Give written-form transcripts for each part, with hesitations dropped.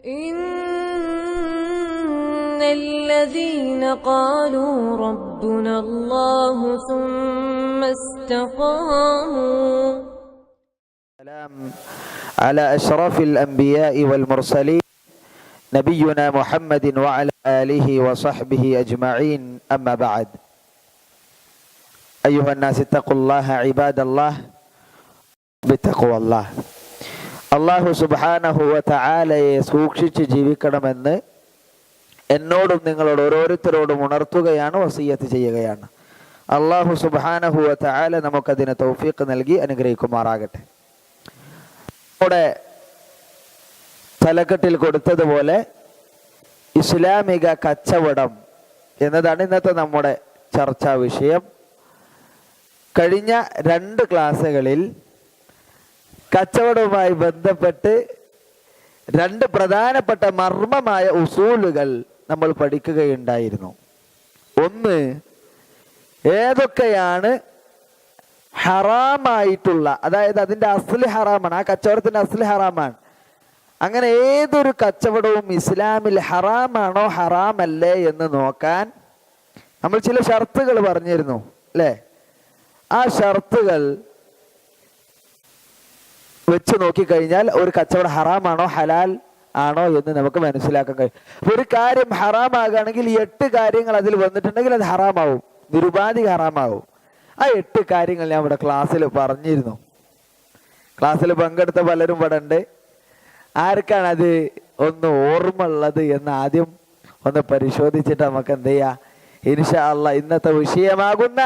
إن الذين قالوا ربنا الله ثم استقاموا. السلام على أشرف الأنبياء والمرسلين نبينا محمد وعلى آله وصحبه أجمعين. أما بعد، أيها الناس اتقوا الله عباد الله بتقوى الله. അള്ളാഹു സുബ്ഹാനഹു വ തആലയെ സൂക്ഷിച്ച് ജീവിക്കണമെന്ന് എന്നോടും നിങ്ങളോട് ഓരോരുത്തരോടും ഉണർത്തുകയാണ്, വസിയ്യത്ത് ചെയ്യുകയാണ്. അള്ളാഹു സുബ്ഹാനഹു വ തആല നമുക്കതിന് തൗഫീഖ് നൽകി അനുഗ്രഹിക്കുമാറാകട്ടെ. നമ്മുടെ തലക്കെട്ടിൽ കൊടുത്തതുപോലെ ഇസ്ലാമിക കച്ചവടം എന്നതാണ് ഇന്നത്തെ നമ്മുടെ ചർച്ചാ വിഷയം. കഴിഞ്ഞ 2 ക്ലാസ്സുകളിൽ കച്ചവടവുമായി ബന്ധപ്പെട്ട് 2 പ്രധാനപ്പെട്ട മർമ്മമായ ഉസൂലുകൾ നമ്മൾ പഠിക്കുകയുണ്ടായിരുന്നു. ഒന്ന്, ഏതൊക്കെയാണ് ഹറാമായിട്ടുള്ള, അതായത് അതിൻ്റെ അസ്ല് ഹറാമാണ്, ആ കച്ചവടത്തിൻ്റെ അസ്ല് ഹറാമാണ്. അങ്ങനെ ഏതൊരു കച്ചവടവും ഇസ്ലാമിൽ ഹറാമാണോ ഹറാമല്ലേ എന്ന് നോക്കാൻ നമ്മൾ ചില ഷർത്തുകൾ പറഞ്ഞിരുന്നു അല്ലേ? ആ ഷർത്തുകൾ വെച്ച് നോക്കിക്കഴിഞ്ഞാൽ ഒരു കച്ചവടം ഹറാമാണോ ഹലാൽ ആണോ എന്ന് നമുക്ക് മനസ്സിലാക്കാൻ കഴിയും. ഒരു കാര്യം ഹറാമാകുകയാണെങ്കിൽ 8 കാര്യങ്ങൾ അതിൽ വന്നിട്ടുണ്ടെങ്കിൽ അത് ഹറാമാവും, നിരുപാധിക ഹറാമാവും. ആ 8 കാര്യങ്ങൾ ഞാൻ ഇവിടെ ക്ലാസ്സിൽ പറഞ്ഞിരുന്നു. ക്ലാസ്സിൽ പങ്കെടുത്ത പലരും ഇവിടെ ഉണ്ട്. ആർക്കാണ് അത് ഒന്ന് ഓർമ്മ ഉള്ളത് എന്ന് ആദ്യം ഒന്ന് പരിശോധിച്ചിട്ട് നമുക്ക് എന്ത് ചെയ്യാം. ഇൻഷാ അല്ലാഹ് ഇന്നത്തെ വിഷയമാകുന്ന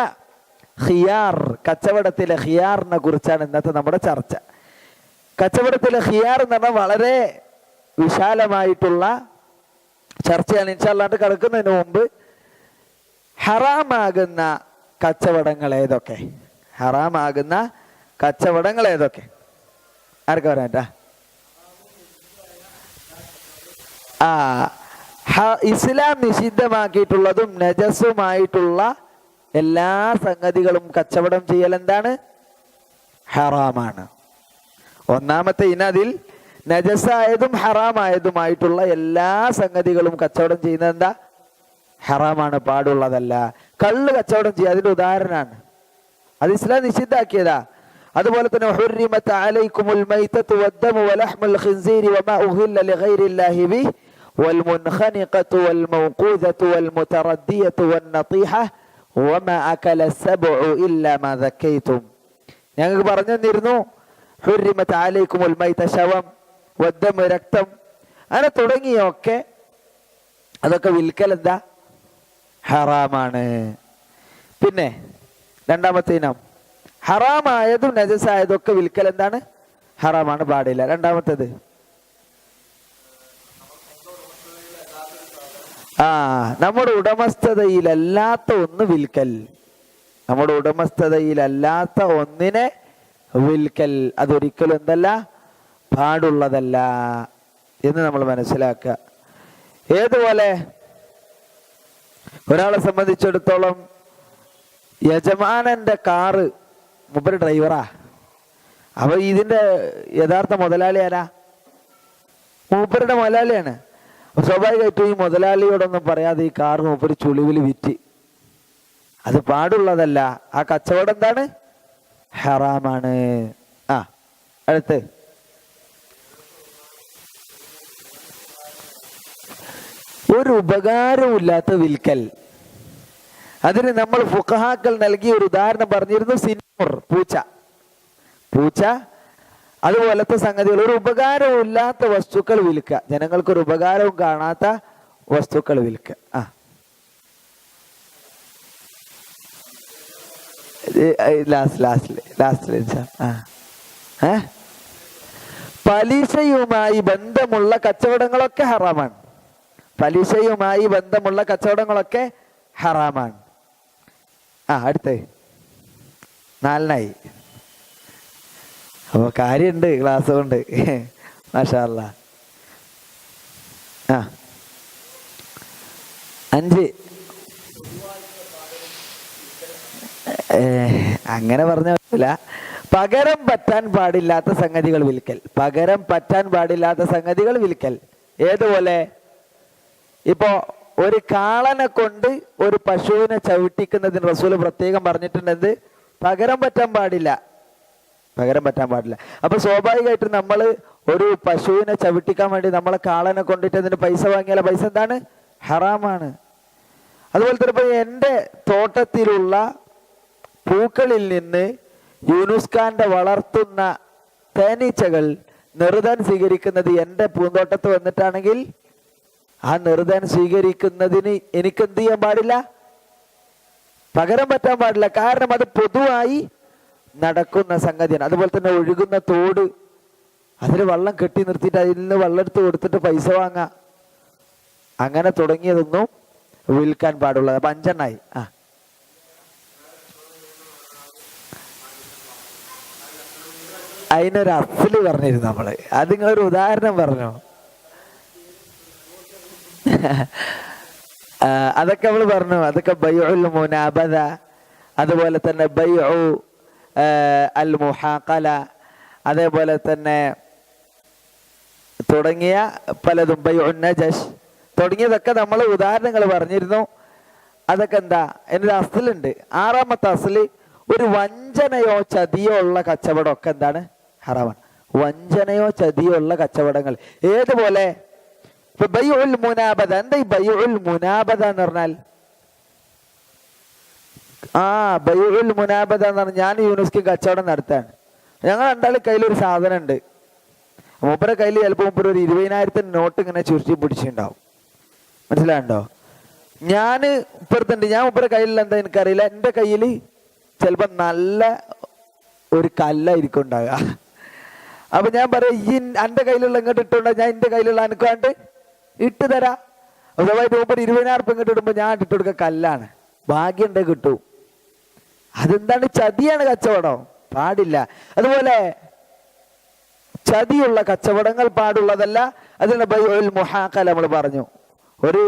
ഖിയാർ, കച്ചവടത്തിലെ ഖിയാറിനെ കുറിച്ചാണ് ഇന്നത്തെ നമ്മുടെ ചർച്ച. കച്ചവടത്തിലെ ഖിയാർ എന്ന് പറഞ്ഞാൽ വളരെ വിശാലമായിട്ടുള്ള ചർച്ചയാണ്. ഇൻഷാ അല്ലാഹ് കിടക്കുന്നതിന് മുമ്പ് ഹറാമാകുന്ന കച്ചവടങ്ങൾ ഏതൊക്കെ, ഹറാമാകുന്ന കച്ചവടങ്ങൾ ഏതൊക്കെ ആർക്കാ പറയാ? ഇസ്ലാം നിഷിദ്ധമാക്കിയിട്ടുള്ളതും നജസുമായിട്ടുള്ള എല്ലാ സംഗതികളും കച്ചവടം ചെയ്യൽ എന്താണ്? ഹറാമാണ്. ഒന്നാമത്തെ ഇനതിൽ നജസായതും ഹറാമായതുമായിട്ടുള്ള എല്ലാ സംഗതികളും കച്ചവടം ചെയ്യുന്നത് എന്താ? ഹറാമാണ്, പാടുള്ളതല്ല. കള്ള് കച്ചവടം ചെയ്യുക അതിന്റെ ഉദാഹരണമാണ്. അത് ഇസ്ലാം നിഷിദ്ധാക്കിയതാ. അതുപോലെ തന്നെ ഹുർരിമത് അലൈക്കുമുൽ മൈതതു വദ്ദമു വലഹ്മുൽ ഖിൻസീരി വമാ ഉഹില്ല ലിഗൈരില്ലാഹി ബിഹി വൽമുൻഖനിഖതു വൽമൗഖൂദതു വൽമുതറദ്ദിയതു വന്നതീഹ വമാ അകല സബ്ഉ ഇല്ലാ മാ ദക്കൈതും. ഞങ്ങൾക്ക് പറഞ്ഞു തന്നിരുന്നു ഹുർരിമത് അലൈക്കുമുൽ മൈത, ശവം, വദ്ദമു, രക്തം, അങ്ങനെ തുടങ്ങിയൊക്കെ അതൊക്കെ വിൽക്കൽ എന്താ? ഹറാമാണ്. പിന്നെ രണ്ടാമത്തെ ഇനം ഹറാമായതും നജസായതും ഒക്കെ വിൽക്കൽ എന്താണ്? ഹറാമാണ്, പാടില്ല. രണ്ടാമത്തേത് നമ്മുടെ ഉടമസ്ഥതയിലല്ലാത്ത ഒന്ന് വിൽക്കൽ. നമ്മുടെ ഉടമസ്ഥതയിലല്ലാത്ത ഒന്നിനെ വിൽക്കൽ അതൊരിക്കലും എന്തല്ല? പാടുള്ളതല്ല എന്ന് നമ്മൾ മനസ്സിലാക്കുക. ഏതുപോലെ ഒരാളെ സംബന്ധിച്ചിടത്തോളം യജമാനന്റെ കാറ്, മൂപ്പര് ഡ്രൈവറാ, അപ്പൊ ഇതിന്റെ യഥാർത്ഥ മുതലാളി ആരാ? മൂപ്പരുടെ മുതലാളിയാണ്. സ്വാഭാവികമായിട്ടും ഈ മുതലാളിയോടൊന്നും പറയാതെ ഈ കാർ മൂപ്പര് ചുളിവിൽ വിറ്റ്, അത് പാടുള്ളതല്ല. ആ കച്ചവടം എന്താണ്? ഹറാമാണ്. അടുത്ത് ഒരു ഉപകാരമില്ലാത്ത വിൽക്കൽ. അതിന് നമ്മൾ ഫുഖഹാക്കൾ നൽകിയ ഒരു ഉദാഹരണം പറഞ്ഞിരുന്നു. സിന്നൂർ, പൂച്ച, അതുപോലത്തെ സംഗതികൾ. ഒരു ഉപകാരവും ഇല്ലാത്ത വസ്തുക്കൾ വിൽക്കുക, ജനങ്ങൾക്കൊരു ഉപകാരവും കാണാത്ത വസ്തുക്കൾ വിൽക്കുക. പലിശയുമായി ബന്ധമുള്ള കച്ചവടങ്ങളൊക്കെ ഹറാമാണ്. പലിശയുമായി ബന്ധമുള്ള കച്ചവടങ്ങളൊക്കെ ഹറാമാണ്. അടുത്ത് 4 അപ്പൊ കാര്യമുണ്ട്, ക്ലാസ് കൊണ്ട് മാഷാ അല്ലാഹ്. 5 അങ്ങനെ പറഞ്ഞ പറ്റില്ല. പകരം പറ്റാൻ പാടില്ലാത്ത സംഗതികൾ വിൽക്കൽ. പകരം പറ്റാൻ പാടില്ലാത്ത സംഗതികൾ വിൽക്കൽ. ഏതുപോലെ? ഇപ്പോ ഒരു കാളനെ കൊണ്ട് ഒരു പശുവിനെ ചവിട്ടിക്കുന്നതിന് റസൂൽ പ്രത്യേകം പറഞ്ഞിട്ടുണ്ട്, പകരം പറ്റാൻ പാടില്ല, പകരം പറ്റാൻ പാടില്ല. അപ്പൊ സ്വാഭാവികമായിട്ടും നമ്മൾ ഒരു പശുവിനെ ചവിട്ടിക്കാൻ വേണ്ടി നമ്മളെ കാളനെ കൊണ്ടിട്ട് അതിന് പൈസ വാങ്ങിയാൽ പൈസ എന്താണ്? ഹറാമാണ്. അതുപോലെ തന്നെ ഇപ്പൊ എൻ്റെ തോട്ടത്തിലുള്ള പൂക്കളിൽ നിന്ന് യൂനുസ് ഖാന്റെ വളർത്തുന്ന തേനീച്ചകൾ നെറുതാൻ സ്വീകരിക്കുന്നത് എൻ്റെ പൂന്തോട്ടത്ത് വന്നിട്ടാണെങ്കിൽ ആ നെറുതാൻ സ്വീകരിക്കുന്നതിന് എനിക്ക് എന്ത് ചെയ്യാൻ പാടില്ല? പകരം പറ്റാൻ പാടില്ല. കാരണം അത് പൊതുവായി നടക്കുന്ന സംഗതിയാണ്. അതുപോലെ തന്നെ ഒഴുകുന്ന തോട്, അതിൽ വെള്ളം കെട്ടി നിർത്തിയിട്ട് അതിൽ നിന്ന് വെള്ളം എടുത്ത് കൊടുത്തിട്ട് പൈസ വാങ്ങാം, അങ്ങനെ തുടങ്ങിയതൊന്നും വിൽക്കാൻ പാടുള്ളത്. അപ്പൊ 5 അതിനൊരു അഫ്ല് പറഞ്ഞിരുന്നു നമ്മള്. അത് നിങ്ങളൊരു ഉദാഹരണം പറഞ്ഞു. അതൊക്കെ നമ്മൾ പറഞ്ഞു. അതൊക്കെ ബൈഉൽ മുനാബദ, അതുപോലെ തന്നെ ബൈഉ അൽ മുഹാഖല, അതേപോലെ തന്നെ തുടങ്ങിയ പലതും, ബൈഉൻ നജശ് തുടങ്ങിയതൊക്കെ നമ്മൾ ഉദാഹരണങ്ങൾ പറഞ്ഞിരുന്നു. അതൊക്കെ എന്താ? എന്നൊരു അസ്ലുണ്ട്. 6ാമത്തെ അസ്ല്, ഒരു വഞ്ചനയോ ചതിയോ ഉള്ള കച്ചവടമൊക്കെ എന്താണ്? ഹറാമാണ്. വഞ്ചനയോ ചതിയോ ഉള്ള കച്ചവടങ്ങൾ. ഏതുപോലെ? ഇപ്പൊ ബൈഉൽ മുനാബദ. എന്താ ഈ ബൈഉൽ മുനാബദ എന്ന് പറഞ്ഞാൽ? ബൈഉൽ മുനാബദ എന്ന് പറഞ്ഞാൽ, ഞാൻ യൂനുസ്ക്ക് കച്ചവടം നടത്താണ്. ഞങ്ങൾ രണ്ടാളും കയ്യിലൊരു സാധനം ഉണ്ട്. മൂപ്പരെ കയ്യിൽ ചിലപ്പോൾ മൂപ്പര് ഒരു 20,000 നോട്ട് ഇങ്ങനെ ചുരുട്ടി പിടിച്ചിട്ടുണ്ടാവും. മനസ്സിലാണ്ടോ? ഞാൻ ഇപ്പുറത്തുണ്ട്, ഞാൻ മൂപ്പരെ കയ്യിലുള്ള എന്താ എനിക്കറിയില്ല. എൻ്റെ കയ്യിൽ ചിലപ്പോൾ നല്ല ഒരു കല്ലായിരിക്കും ഉണ്ടാകുക. അപ്പൊ ഞാൻ പറയാം, ഈ എൻ്റെ കയ്യിലുള്ള ഇങ്ങോട്ട് ഇട്ടുണ്ടോ, ഞാൻ എൻ്റെ കയ്യിലുള്ള അനക്കാണ്ട് ഇട്ട് തരാം. അതുമായിട്ട് മൂപ്പര് 20,000 ഇങ്ങോട്ട് ഇടുമ്പോൾ ഞാൻ ഇട്ട് കൊടുക്കുക കല്ലാണ്. ഭാഗ്യം ഉണ്ടെങ്കിൽ കിട്ടൂ. അതെന്താണ്? ചതിയാണ് കച്ചവടം, പാടില്ല. അതുപോലെ ചതിയുള്ള കച്ചവടങ്ങൾ പാടുള്ളതല്ല. അതിന് ബൈഉൽ മുഹാഖല നമ്മൾ പറഞ്ഞു. ഒരു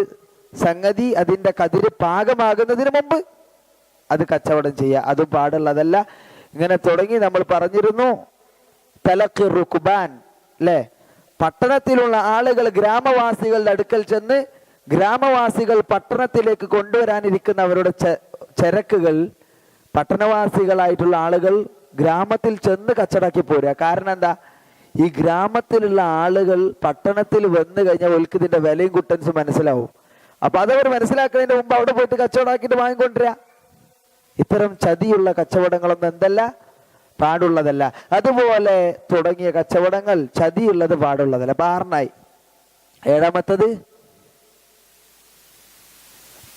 സംഗതി അതിന്റെ കതിര് പാകമാകുന്നതിന് മുമ്പ് അത് കച്ചവടം ചെയ്യുക, അതും പാടുള്ളതല്ല. ഇങ്ങനെ തുടങ്ങി നമ്മൾ പറഞ്ഞിരുന്നു. തലഖി റുക്ബാൻ, അല്ലേ? പട്ടണത്തിലുള്ള ആളുകൾ ഗ്രാമവാസികളുടെ അടുക്കൽ ചെന്ന് ഗ്രാമവാസികൾ പട്ടണത്തിലേക്ക് കൊണ്ടുവരാനിരിക്കുന്ന അവരുടെ ചരക്കുകൾ പട്ടണവാസികളായിട്ടുള്ള ആളുകൾ ഗ്രാമത്തിൽ ചെന്ന് കച്ചവടാക്കി പോരുക. കാരണം എന്താ? ഈ ഗ്രാമത്തിലുള്ള ആളുകൾ പട്ടണത്തിൽ വന്നു കഴിഞ്ഞാൽ ഓൽക്ക് ഇതിന്റെ വിലയും കുട്ടൻസും മനസ്സിലാവും. അപ്പൊ അതവർ മനസ്സിലാക്കുന്നതിന് മുമ്പ് അവിടെ പോയിട്ട് കച്ചവടമാക്കിയിട്ട് വാങ്ങിക്കൊണ്ടിരിക. ഇത്തരം ചതിയുള്ള കച്ചവടങ്ങളൊന്നും എന്തല്ല? പാടുള്ളതല്ല. അതുപോലെ തുടങ്ങിയ കച്ചവടങ്ങൾ ചതിയുള്ളത് പാടുള്ളതല്ല. 6 7ാമത്തത്,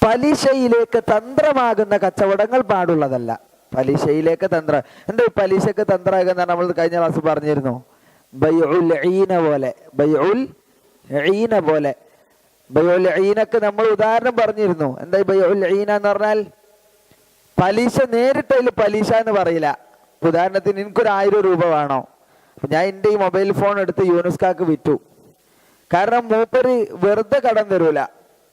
പലിശയിലേക്ക് തന്ത്രമാകുന്ന കച്ചവടങ്ങൾ പാടുള്ളതല്ല. പലിശയിലേക്ക് തന്ത്രം. എന്താ പലിശക്ക് തന്ത്രമാകുന്ന? നമ്മൾ കഴിഞ്ഞ ക്ലാസ് പറഞ്ഞിരുന്നു. ബൈഉൽ ഈന പോലെ, ബൈഉൽ ഈന പോലെ. ബൈഉൽ ഈനക്ക് നമ്മൾ ഉദാഹരണം പറഞ്ഞിരുന്നു. എന്താ ബൈഉൽ ഈന എന്ന് പറഞ്ഞാൽ? പലിശ നേരിട്ട് അതിൽ പലിശ എന്ന് പറയില്ല. ഉദാഹരണത്തിന് എനിക്കൊരു 1000 രൂപ വേണോ, അപ്പൊ ഞാൻ എൻ്റെ ഈ മൊബൈൽ ഫോൺ എടുത്ത് യൂനുസ്കാക്ക് വിറ്റു. കാരണം മൂപ്പര് വെറുതെ കടം തരൂല.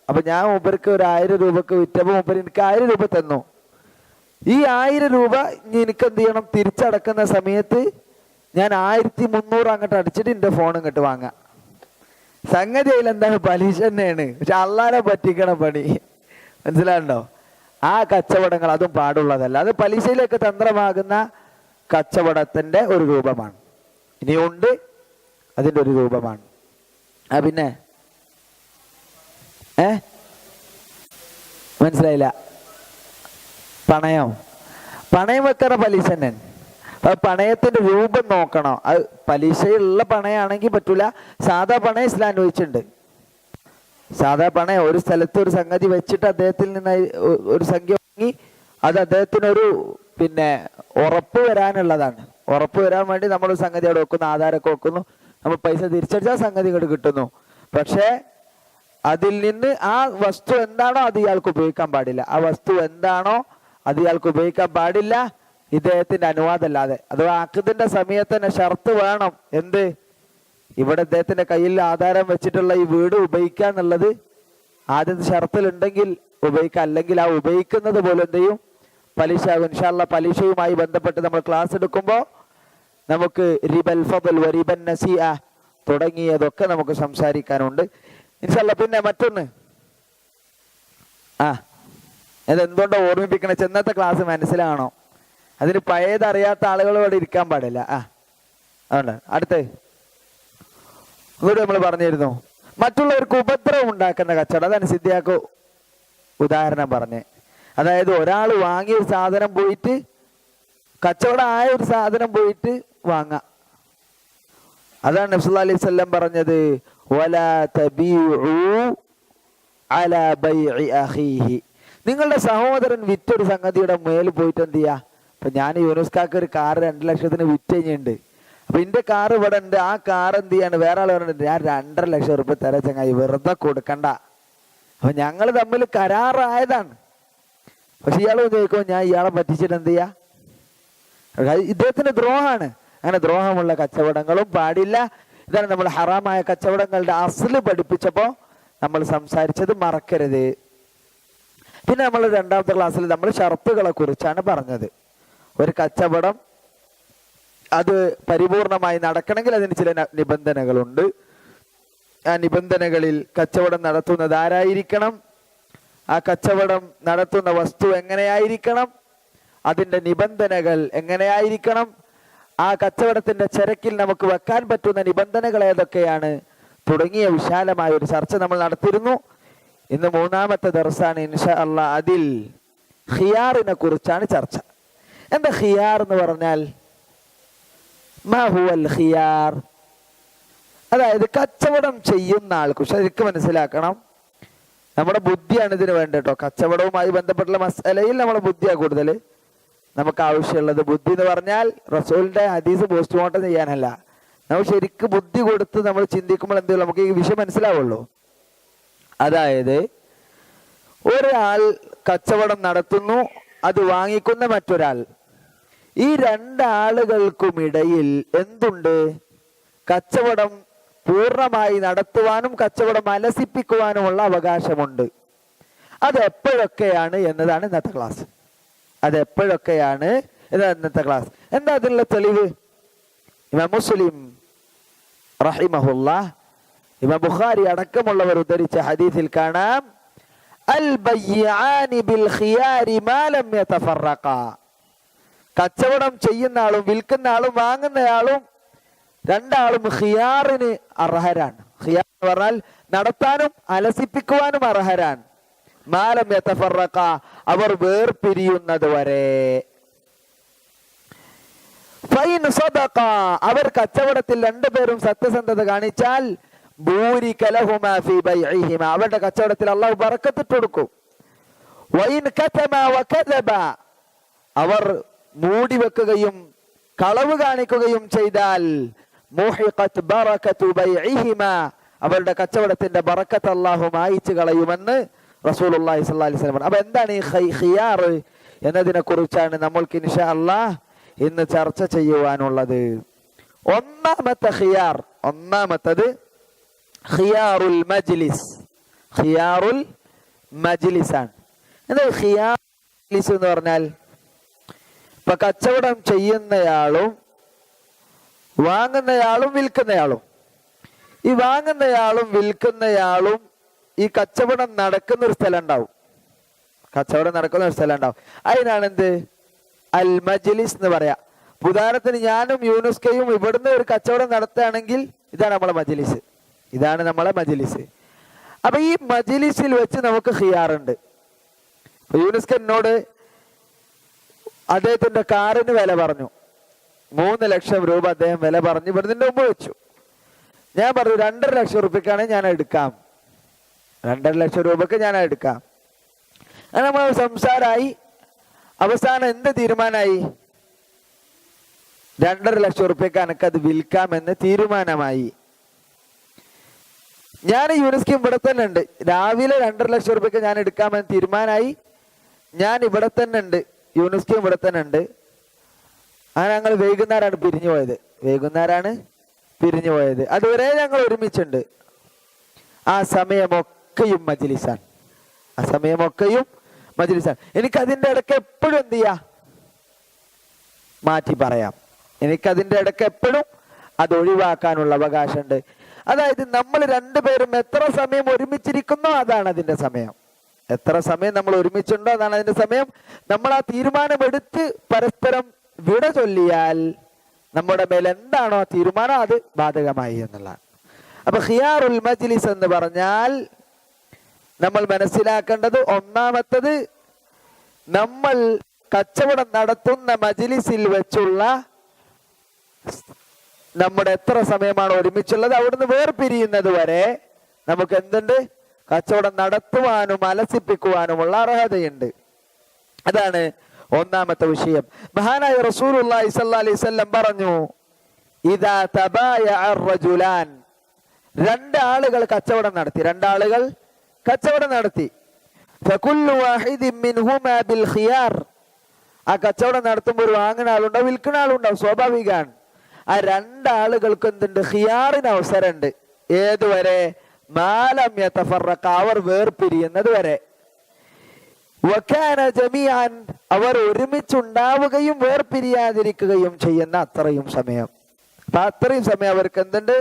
അപ്പൊ ഞാൻ മൂപ്പർക്ക് ഒരു 1000 രൂപക്ക് വിറ്റപ്പോ മൂപ്പര് എനിക്ക് 1000 രൂപ തന്നു. ഈ 1000 രൂപ എനിക്ക് എന്ത് ചെയ്യണം? തിരിച്ചടക്കുന്ന സമയത്ത് ഞാൻ 1300 അങ്ങോട്ട് അടിച്ചിട്ട് എൻ്റെ ഫോൺ ഇങ്ങോട്ട് വാങ്ങാം. സംഗതി അതിൽ എന്താണ്? പലിശ തന്നെയാണ്. പക്ഷെ അള്ളാനെ പറ്റിക്കണ പണി. മനസ്സിലാണ്ടോ? ആ കച്ചവടങ്ങൾ അതും പാടുള്ളതല്ല. അത് പലിശയിലേക്ക് തന്ത്രമാകുന്ന കച്ചവടത്തിന്റെ ഒരു രൂപമാണ്. ഇനിയുണ്ട് അതിൻ്റെ ഒരു രൂപമാണ്. പിന്നെ മനസ്സിലായില്ല? പണയം. പണയം വെക്കണ പലിശ തന്നെ. അപ്പൊ പണയത്തിന്റെ രൂപം നോക്കണം. അത് പലിശയുള്ള പണയാണെങ്കിൽ പറ്റൂല. സാധാ പണയം ഇസ്ലാം അനുവദിച്ചിട്ടുണ്ട്. സാധാ പണയം ഒരു സ്ഥലത്ത് ഒരു സംഗതി വെച്ചിട്ട് അദ്ദേഹത്തിൽ നിന്ന് ഒരു സംഖ്യ വാങ്ങി അത് അദ്ദേഹത്തിനൊരു ഉറപ്പ് വരാനുള്ളതാണ്. ഉറപ്പ് വരാൻ വേണ്ടി നമ്മൾ സംഗതി അവിടെ വെക്കുന്നു, ആധാരമൊക്കെ വെക്കുന്നു, നമ്മൾ പൈസ തിരിച്ചടിച്ചാൽ സംഗതി ഇങ്ങോട്ട് കിട്ടുന്നു. പക്ഷേ അതിൽ നിന്ന് ആ വസ്തു എന്താണോ അത് ഇയാൾക്ക് ഉപയോഗിക്കാൻ പാടില്ല. ആ വസ്തു എന്താണോ അത് ഇയാൾക്ക് ഉപയോഗിക്കാൻ പാടില്ല ഇദ്ദേഹത്തിന്റെ അനുവാദമല്ലാതെ. അഥവാ അഖദിന്റെ സമയത്ത് തന്നെ ഷർത്ത് വേണം. എന്ത്? ഇവിടെ ഇദ്ദേഹത്തിന്റെ കയ്യിൽ ആധാരം വെച്ചിട്ടുള്ള ഈ വീട് ഉപയോഗിക്കുക എന്നുള്ളത് ആദ്യത്തെ ഷർത്തിലുണ്ടെങ്കിൽ ഉപയോഗിക്കുക. അല്ലെങ്കിൽ ആ ഉപയോഗിക്കുന്നത് പോലെ എന്ത് ചെയ്യും? പലിശ. ഇൻഷാ അല്ലാഹ് പലിശയുമായി ബന്ധപ്പെട്ട് നമ്മൾ ക്ലാസ് എടുക്കുമ്പോൾ നമുക്ക് റിബൽ ഫദൽ വ റിബൻ നസിഅ തുടങ്ങിയതൊക്കെ നമുക്ക് സംസാരിക്കാനുണ്ട് ഇൻഷാ അല്ലാഹ്. പിന്നെ മറ്റൊന്ന് അതെന്തുകൊണ്ടോ ഓർമ്മിപ്പിക്കണേ, ചെന്നത്തെ ക്ലാസ് മനസ്സിലാണോ? അതിന് പഴയതറിയാത്ത ആളുകൾ ഇവിടെ ഇരിക്കാൻ പാടില്ല. അതുകൊണ്ട് അടുത്ത് ഇവിടെ നമ്മൾ പറഞ്ഞിരുന്നു, മറ്റുള്ളവർക്ക് ഉപദ്രവം ഉണ്ടാക്കുന്ന കച്ചവടം. അതാണ് സിദ്ധിയാക്കോ ഉദാഹരണം പറഞ്ഞ്. അതായത് ഒരാൾ വാങ്ങിയ ഒരു സാധനം പോയിട്ട്, കച്ചവടം ആയ ഒരു സാധനം പോയിട്ട് വാങ്ങാം. അതാണ് നബി സല്ലല്ലാഹു അലൈഹി വസല്ലം പറഞ്ഞത്, വലാ തബീഉ അലാ ബൈഇ അഖീഹി. നിങ്ങളുടെ സഹോദരൻ വിറ്റൊരു സംഗതിയുടെ മേൽ പോയിട്ട് എന്ത് ചെയ്യാ? അപ്പൊ ഞാൻ യൂനുസ്കാക്ക് ഒരു കാർ 2 ലക്ഷത്തിന് വിറ്റ് കഴിഞ്ഞിട്ടുണ്ട്. അപ്പൊ എന്റെ കാർ ഇവിടെ ഉണ്ട്. ആ കാർ എന്ത് ചെയ്യാണ്? വേറെ ആൾ പറഞ്ഞിട്ടുണ്ട്, ഞാൻ 2.5 ലക്ഷം റുപ്യ തരാ ചങ്ങായി, വെറുതെ കൊടുക്കണ്ട. അപ്പൊ ഞങ്ങൾ തമ്മിൽ കരാറായതാണ്. പക്ഷെ ഇയാൾ ചോദിക്കുമോ, ഞാൻ ഇയാളെ പറ്റിച്ചിട്ട് എന്ത് ചെയ്യാ? ഇദ്ദേഹത്തിന് ദ്രോഹമാണ്. അങ്ങനെ ദ്രോഹമുള്ള കച്ചവടങ്ങളും പാടില്ല. ഇതാണ് നമ്മൾ ഹറാമായ കച്ചവടങ്ങളുടെ അസ്ല് പഠിപ്പിച്ചപ്പോ നമ്മൾ സംസാരിച്ചത്, മറക്കരുത്. പിന്നെ നമ്മൾ 2ാമത്തെ ക്ലാസ്സിൽ നമ്മൾ ഷർത്തുകളെ കുറിച്ചാണ് പറഞ്ഞത്. ഒരു കച്ചവടം അത് പരിപൂർണമായി നടക്കണമെങ്കിൽ അതിന് ചില നിബന്ധനകളുണ്ട്. ആ നിബന്ധനകളിൽ കച്ചവടം നടത്തുന്നത് ആരായിരിക്കണം, ആ കച്ചവടം നടത്തുന്ന വസ്തു എങ്ങനെയായിരിക്കണം, അതിൻ്റെ നിബന്ധനകൾ എങ്ങനെയായിരിക്കണം, ആ കച്ചവടത്തിന്റെ ചരക്കിൽ നമുക്ക് വെക്കാൻ പറ്റുന്ന നിബന്ധനകൾ ഏതൊക്കെയാണ് തുടങ്ങിയ വിശാലമായ ഒരു ചർച്ച നമ്മൾ നടത്തിയിരുന്നു. ഇന്ന് 3ാമത്തെ ദർസാണ് ഇൻഷാ അല്ലാഹ്. അതിൽ ഖിയാറിനെ കുറിച്ചാണ് ചർച്ച. എന്താ ഖിയാർ എന്ന് പറഞ്ഞാൽ? മാ ഹുവൽ ഖിയാർ? അതായത് കച്ചവടം ചെയ്യുന്ന ആൾക്ക് ശരിക്കും മനസ്സിലാക്കണം, നമ്മുടെ ബുദ്ധിയാണ് ഇതിന് വേണ്ട കേട്ടോ. കച്ചവടവുമായി ബന്ധപ്പെട്ടുള്ള മസലയിൽ നമ്മുടെ ബുദ്ധിയാണ് കൂടുതൽ നമുക്ക് ആവശ്യമുള്ളത്. ബുദ്ധി എന്ന് പറഞ്ഞാൽ റസൂലിന്റെ ഹദീസ് പോസ്റ്റ്മോർട്ടം ചെയ്യാനല്ല. നമ്മൾ ശരിക്കും ബുദ്ധി കൊടുത്ത് നമ്മൾ ചിന്തിക്കുമ്പോൾ എന്ത് നമുക്ക് ഈ വിഷയം മനസ്സിലാവുള്ളൂ. അതായത് ഒരാൾ കച്ചവടം നടത്തുന്നു, അത് വാങ്ങിക്കുന്ന മറ്റൊരാൾ. ഈ 2 ആളുകൾക്കുമിടയിൽ എന്തുണ്ട്? കച്ചവടം പൂർണ്ണമായി നടത്തുവാനും കച്ചവടം അലസിപ്പിക്കുവാനുമുള്ള അവകാശമുണ്ട്. അത് എപ്പോഴൊക്കെയാണ് എന്നതാണ് ഇന്നത്തെ ക്ലാസ്. അത് എപ്പോഴൊക്കെയാണ് എന്നതാണ് ഇന്നത്തെ ക്ലാസ്. എന്താ അതിനുള്ള തെളിവ്? ഇമാം മുസ്ലിം റഹിമഹുല്ലാഹ്, ഇമാം ബുഖാരി അടക്കമുള്ളവർ ഉദ്ധരിച്ച ഹദീസിൽ കാണാം, അൽ ബയ്യാനി ബിൽ ഖിയാരി മാ ലം യതഫറഖാ. കച്ചവടം ചെയ്യുന്ന ആളും വിൽക്കുന്ന ആളും വാങ്ങുന്നയാളും 2 ആളും ഖിയാറിന് അർഹരാണ്. ഖിയാർ എന്ന് പറഞ്ഞാൽ നടത്താനും അലസിപ്പിക്കുവാനും അർഹരാൻ. മാ ലം യതഫറഖാ, അവർ വേർപിരിയുന്നത് വരെ. ഫൈൻ സദഖാ, അവർ കച്ചവടത്തിൽ 2 പേരും സത്യസന്ധത കാണിച്ചാൽ ബൂരിക ലഹുമാ ഫീ ബൈഇഹിമാ, അവരുടെ കച്ചവടത്തിൽ അല്ലാഹു ബറക്കത്ത് ഇട്ട് കൊടുക്കും. വൈൻ കതമാ വകദബ, അവർ മൂടി വെക്കുകയും കളവ് കാണിക്കുകയും ചെയ്താൽ മുഹിഖത് ബറകതു ബൈഇഹിമാ, അവരുടെ കച്ചവടത്തിന്റെ ബറക്കത്ത് അല്ലാഹു മായിച്ചു കളയുമെന്ന് റസൂലുള്ളാഹി സ്വല്ലല്ലാഹി അലൈഹി വസല്ലം. അപ്പൊ എന്താണ് ഈ ഖിയാർ എന്നതിനെ കുറിച്ചാണ് നമ്മൾക്ക് ഇൻഷാ അല്ലാഹ് ഇന്ന് ചർച്ച ചെയ്യുവാനുള്ളത്. ഒന്നാമത്തെ ഖിയാർ, ഒന്നാമത്തത് ഖിയാറുൽ മജ്ലിസ്. ഖിയാറുൽ മജ്ലിസ് ആണ്. എന്താ ഖിയാർ മജ്ലിസ് എന്ന് പറഞ്ഞാൽ? ഇപ്പൊ കച്ചവടം ചെയ്യുന്നയാളും വാങ്ങുന്നയാളും വിൽക്കുന്നയാളും, ഈ വാങ്ങുന്നയാളും വിൽക്കുന്നയാളും ഈ കച്ചവടം നടക്കുന്ന ഒരു സ്ഥലം ഉണ്ടാവും. കച്ചവടം നടക്കുന്ന ഒരു സ്ഥലം ഉണ്ടാവും. അതിനാണ് എന്ത്? അൽ മജ്ലിസ് എന്ന് പറയാ. ഉദാഹരണത്തിന് ഞാനും യൂനുസ്കയും ഇവിടുന്ന് ഒരു കച്ചവടം നടത്തുകയാണെങ്കിൽ ഇതാണ് നമ്മളെ മജ്ലിസ്. ഇതാണ് നമ്മളെ മജ്ലിസ്. അപ്പൊ ഈ മജ്ലിസിൽ വെച്ച് നമുക്ക് ഖിയാറുണ്ട്. യൂനുസ്ക എന്നോട് അദ്ദേഹത്തിന്റെ കാറിന് വില പറഞ്ഞു. 3 ലക്ഷം രൂപ അദ്ദേഹം വില പറഞ്ഞു ഇവിടുന്ന് മുമ്പ് വെച്ചു. ഞാൻ പറഞ്ഞു 2.5 ലക്ഷം റുപ്യക്കാണെങ്കിൽ ഞാൻ എടുക്കാം, 2.5 ലക്ഷം രൂപക്ക് ഞാൻ എടുക്കാം. അങ്ങനെ നമ്മൾ സംസാരമായി. അവസാനം എന്ത് തീരുമാനമായി? 2.5 ലക്ഷം റുപ്യക്ക് എനിക്കത് വിൽക്കാമെന്ന് തീരുമാനമായി. ഞാൻ യൂനിസ്കി ഇവിടെ തന്നെ ഉണ്ട്. രാവിലെ 2.5 ലക്ഷം റുപ്യക്ക് ഞാൻ എടുക്കാമെന്ന് തീരുമാനമായി. ഞാൻ ഇവിടെ തന്നെ ഉണ്ട്, യൂനിസ്കി ഇവിടെ തന്നെ ഉണ്ട്. അങ്ങനെ ഞങ്ങൾ വൈകുന്നേരമാണ് പിരിഞ്ഞു പോയത്. വൈകുന്നേരമാണ് പിരിഞ്ഞു പോയത്. അതുവരെ ഞങ്ങൾ ഒരുമിച്ചുണ്ട്. ആ സമയമൊക്കെയും മജ്ലിസാണ്. ആ സമയമൊക്കെയും മജ്ലിസാണ്. എനിക്കതിൻ്റെ ഇടയ്ക്ക് എപ്പോഴും എന്ത് ചെയ്യാം? മാറ്റി പറയാം. എനിക്കതിൻ്റെ ഇടയ്ക്ക് എപ്പോഴും അത് ഒഴിവാക്കാനുള്ള അവകാശമുണ്ട്. അതായത് നമ്മൾ രണ്ടുപേരും എത്ര സമയം ഒരുമിച്ചിരിക്കുന്നോ അതാണ് അതിന്റെ സമയം. എത്ര സമയം നമ്മൾ ഒരുമിച്ചുണ്ടോ അതാണ് അതിന്റെ സമയം. നമ്മൾ ആ തീരുമാനമെടുത്ത് പരസ്പരം വിട ചൊല്ലിയാൽ നമ്മുടെ മേൽ എന്താണോ ആ തീരുമാനം അത് ബാധകമായി എന്നുള്ളതാണ്. അപ്പൊ ഖിയാറുൽ മജ്ലിസ് എന്ന് പറഞ്ഞാൽ നമ്മൾ മനസ്സിലാക്കേണ്ടത്, ഒന്നാമത്തത്, നമ്മൾ കച്ചവടം നടത്തുന്ന മജ്ലിസിൽ വെച്ചുള്ള നമ്മുടെ എത്ര സമയമാണ് ഒരുമിച്ചുള്ളത് അവിടുന്ന് വേർപിരിയുന്നത് വരെ നമുക്ക് എന്തുണ്ട്? കച്ചവടം നടത്തുവാനും അലസിപ്പിക്കുവാനുമുള്ള അർഹതയുണ്ട്. അതാണ് ഒന്നാമത്തെ വിഷയം. മഹാനായ റസൂലുള്ളാഹി സ്വല്ലല്ലാഹി അലൈഹി വസല്ലം പറഞ്ഞു, ഇദാ തബായഅ റജുലാൻ, രണ്ടാളുകൾ കച്ചവടം നടത്തി, ഫകുല്ലു വാഹിദിൻ മിൻഹുമാ ബിൽ ഖിയാർ, ആ കച്ചവടം നടത്തുമ്പോൾ ഒരു വാങ്ങുന്ന ആളുണ്ടാവും വിൽക്കുന്ന ആളുണ്ടാവും, സ്വാഭാവികമാണ്. ആ രണ്ടാളുകൾക്ക് എന്തുണ്ട്? ഖിയാറിന് അവസരമുണ്ട്. ഏതുവരെ? മാലം യതഫറഖ, അവർ വേർപിരിയുന്നത് വരെ. വകാന ജമീഅൻ, അവർ ഒരുമിച്ചുണ്ടാവുകയും വേർപിരിയാതിരിക്കുകയും ചെയ്യുന്ന അത്രയും സമയം. അപ്പൊ അത്രയും സമയം അവർക്ക് എന്തുണ്ട്?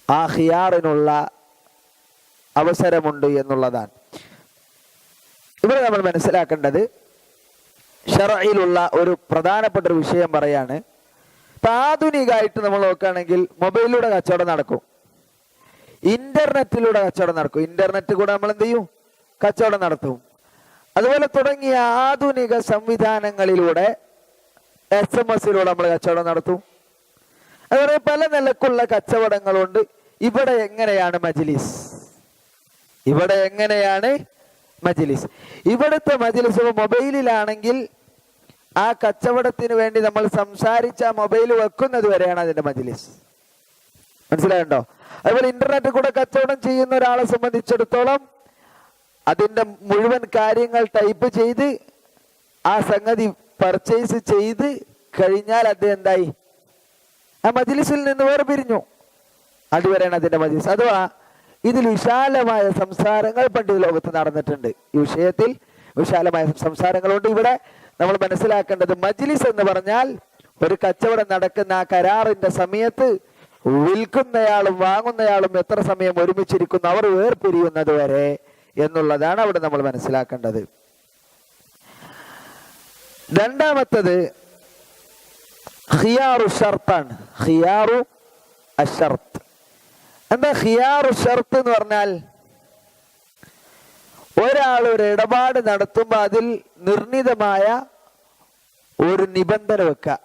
ആ ഖിയാറിനുള്ള അവസരമുണ്ട് എന്നുള്ളതാണ്. ഇവിടെ നമ്മൾ മനസ്സിലാക്കേണ്ടത് ശർഇലുള്ള ഒരു പ്രധാനപ്പെട്ട ഒരു വിഷയം പറയാണ്. ഇപ്പൊ ആധുനികമായിട്ട് നമ്മൾ നോക്കുകയാണെങ്കിൽ മൊബൈലിലൂടെ കച്ചവടം നടക്കും, ഇന്റർനെറ്റിലൂടെ കച്ചവടം നടക്കും, ഇന്റർനെറ്റ് കൂടെ നമ്മൾ എന്ത് ചെയ്യും? കച്ചവടം നടത്തും. അതുപോലെ തുടങ്ങിയ ആധുനിക സംവിധാനങ്ങളിലൂടെ SMS-ലൂടെ നമ്മൾ കച്ചവടം നടത്തും. അതുപോലെ പല നിലക്കുള്ള കച്ചവടങ്ങളുണ്ട്. ഇവിടെ എങ്ങനെയാണ് മജ്ലിസ്? ഇവിടുത്തെ മജ്ലിസ് മൊബൈലിലാണെങ്കിൽ ആ കച്ചവടത്തിന് വേണ്ടി നമ്മൾ സംസാരിച്ച മൊബൈൽ വെക്കുന്നത് വരെയാണ് അതിന്റെ മജ്ലിസ്. മനസ്സിലായുണ്ടോ? അതുപോലെ ഇന്റർനെറ്റ് കൂടെ കച്ചവടം ചെയ്യുന്ന ഒരാളെ സംബന്ധിച്ചിടത്തോളം അതിന്റെ മുഴുവൻ കാര്യങ്ങൾ ടൈപ്പ് ചെയ്ത് ആ സംഗതി പർച്ചേസ് ചെയ്ത് കഴിഞ്ഞാൽ അത് എന്തായി? ആ മജ്ലിസിൽ നിന്ന് വേർപിരിഞ്ഞു. അതുവരെയാണ് അതിന്റെ മജ്ലിസ്. അഥവാ ഇതിൽ വിശാലമായ സംസാരങ്ങൾ പണ്ട് ലോകത്ത് നടന്നിട്ടുണ്ട്. ഈ വിഷയത്തിൽ വിശാലമായ സംസാരങ്ങളുണ്ട്. ഇവിടെ നമ്മൾ മനസ്സിലാക്കേണ്ടത് മജ്ലിസ് എന്ന് പറഞ്ഞാൽ ഒരു കച്ചവടം നടക്കുന്ന ആ കരാറിന്റെ സമയത്ത് വിൽക്കുന്നയാളും വാങ്ങുന്നയാളും എത്ര സമയം ഒരുമിച്ചിരിക്കുന്നു, അവർ വേർപിരിയുന്നത് വരെ എന്നുള്ളതാണ് അവിടെ നമ്മൾ മനസ്സിലാക്കേണ്ടത്. രണ്ടാമത്തത് ഖിയാറു ഷർത്താണ്. ഖിയാറു അശ്ശർത്ത്. എന്താ ഖിയാറു ഷർത്ത് എന്ന് പറഞ്ഞാൽ? ഒരാൾ ഒരു ഇടപാട് നടത്തുമ്പോൾ അതിൽ നിർണിതമായ ഒരു നിബന്ധന വെക്കുക.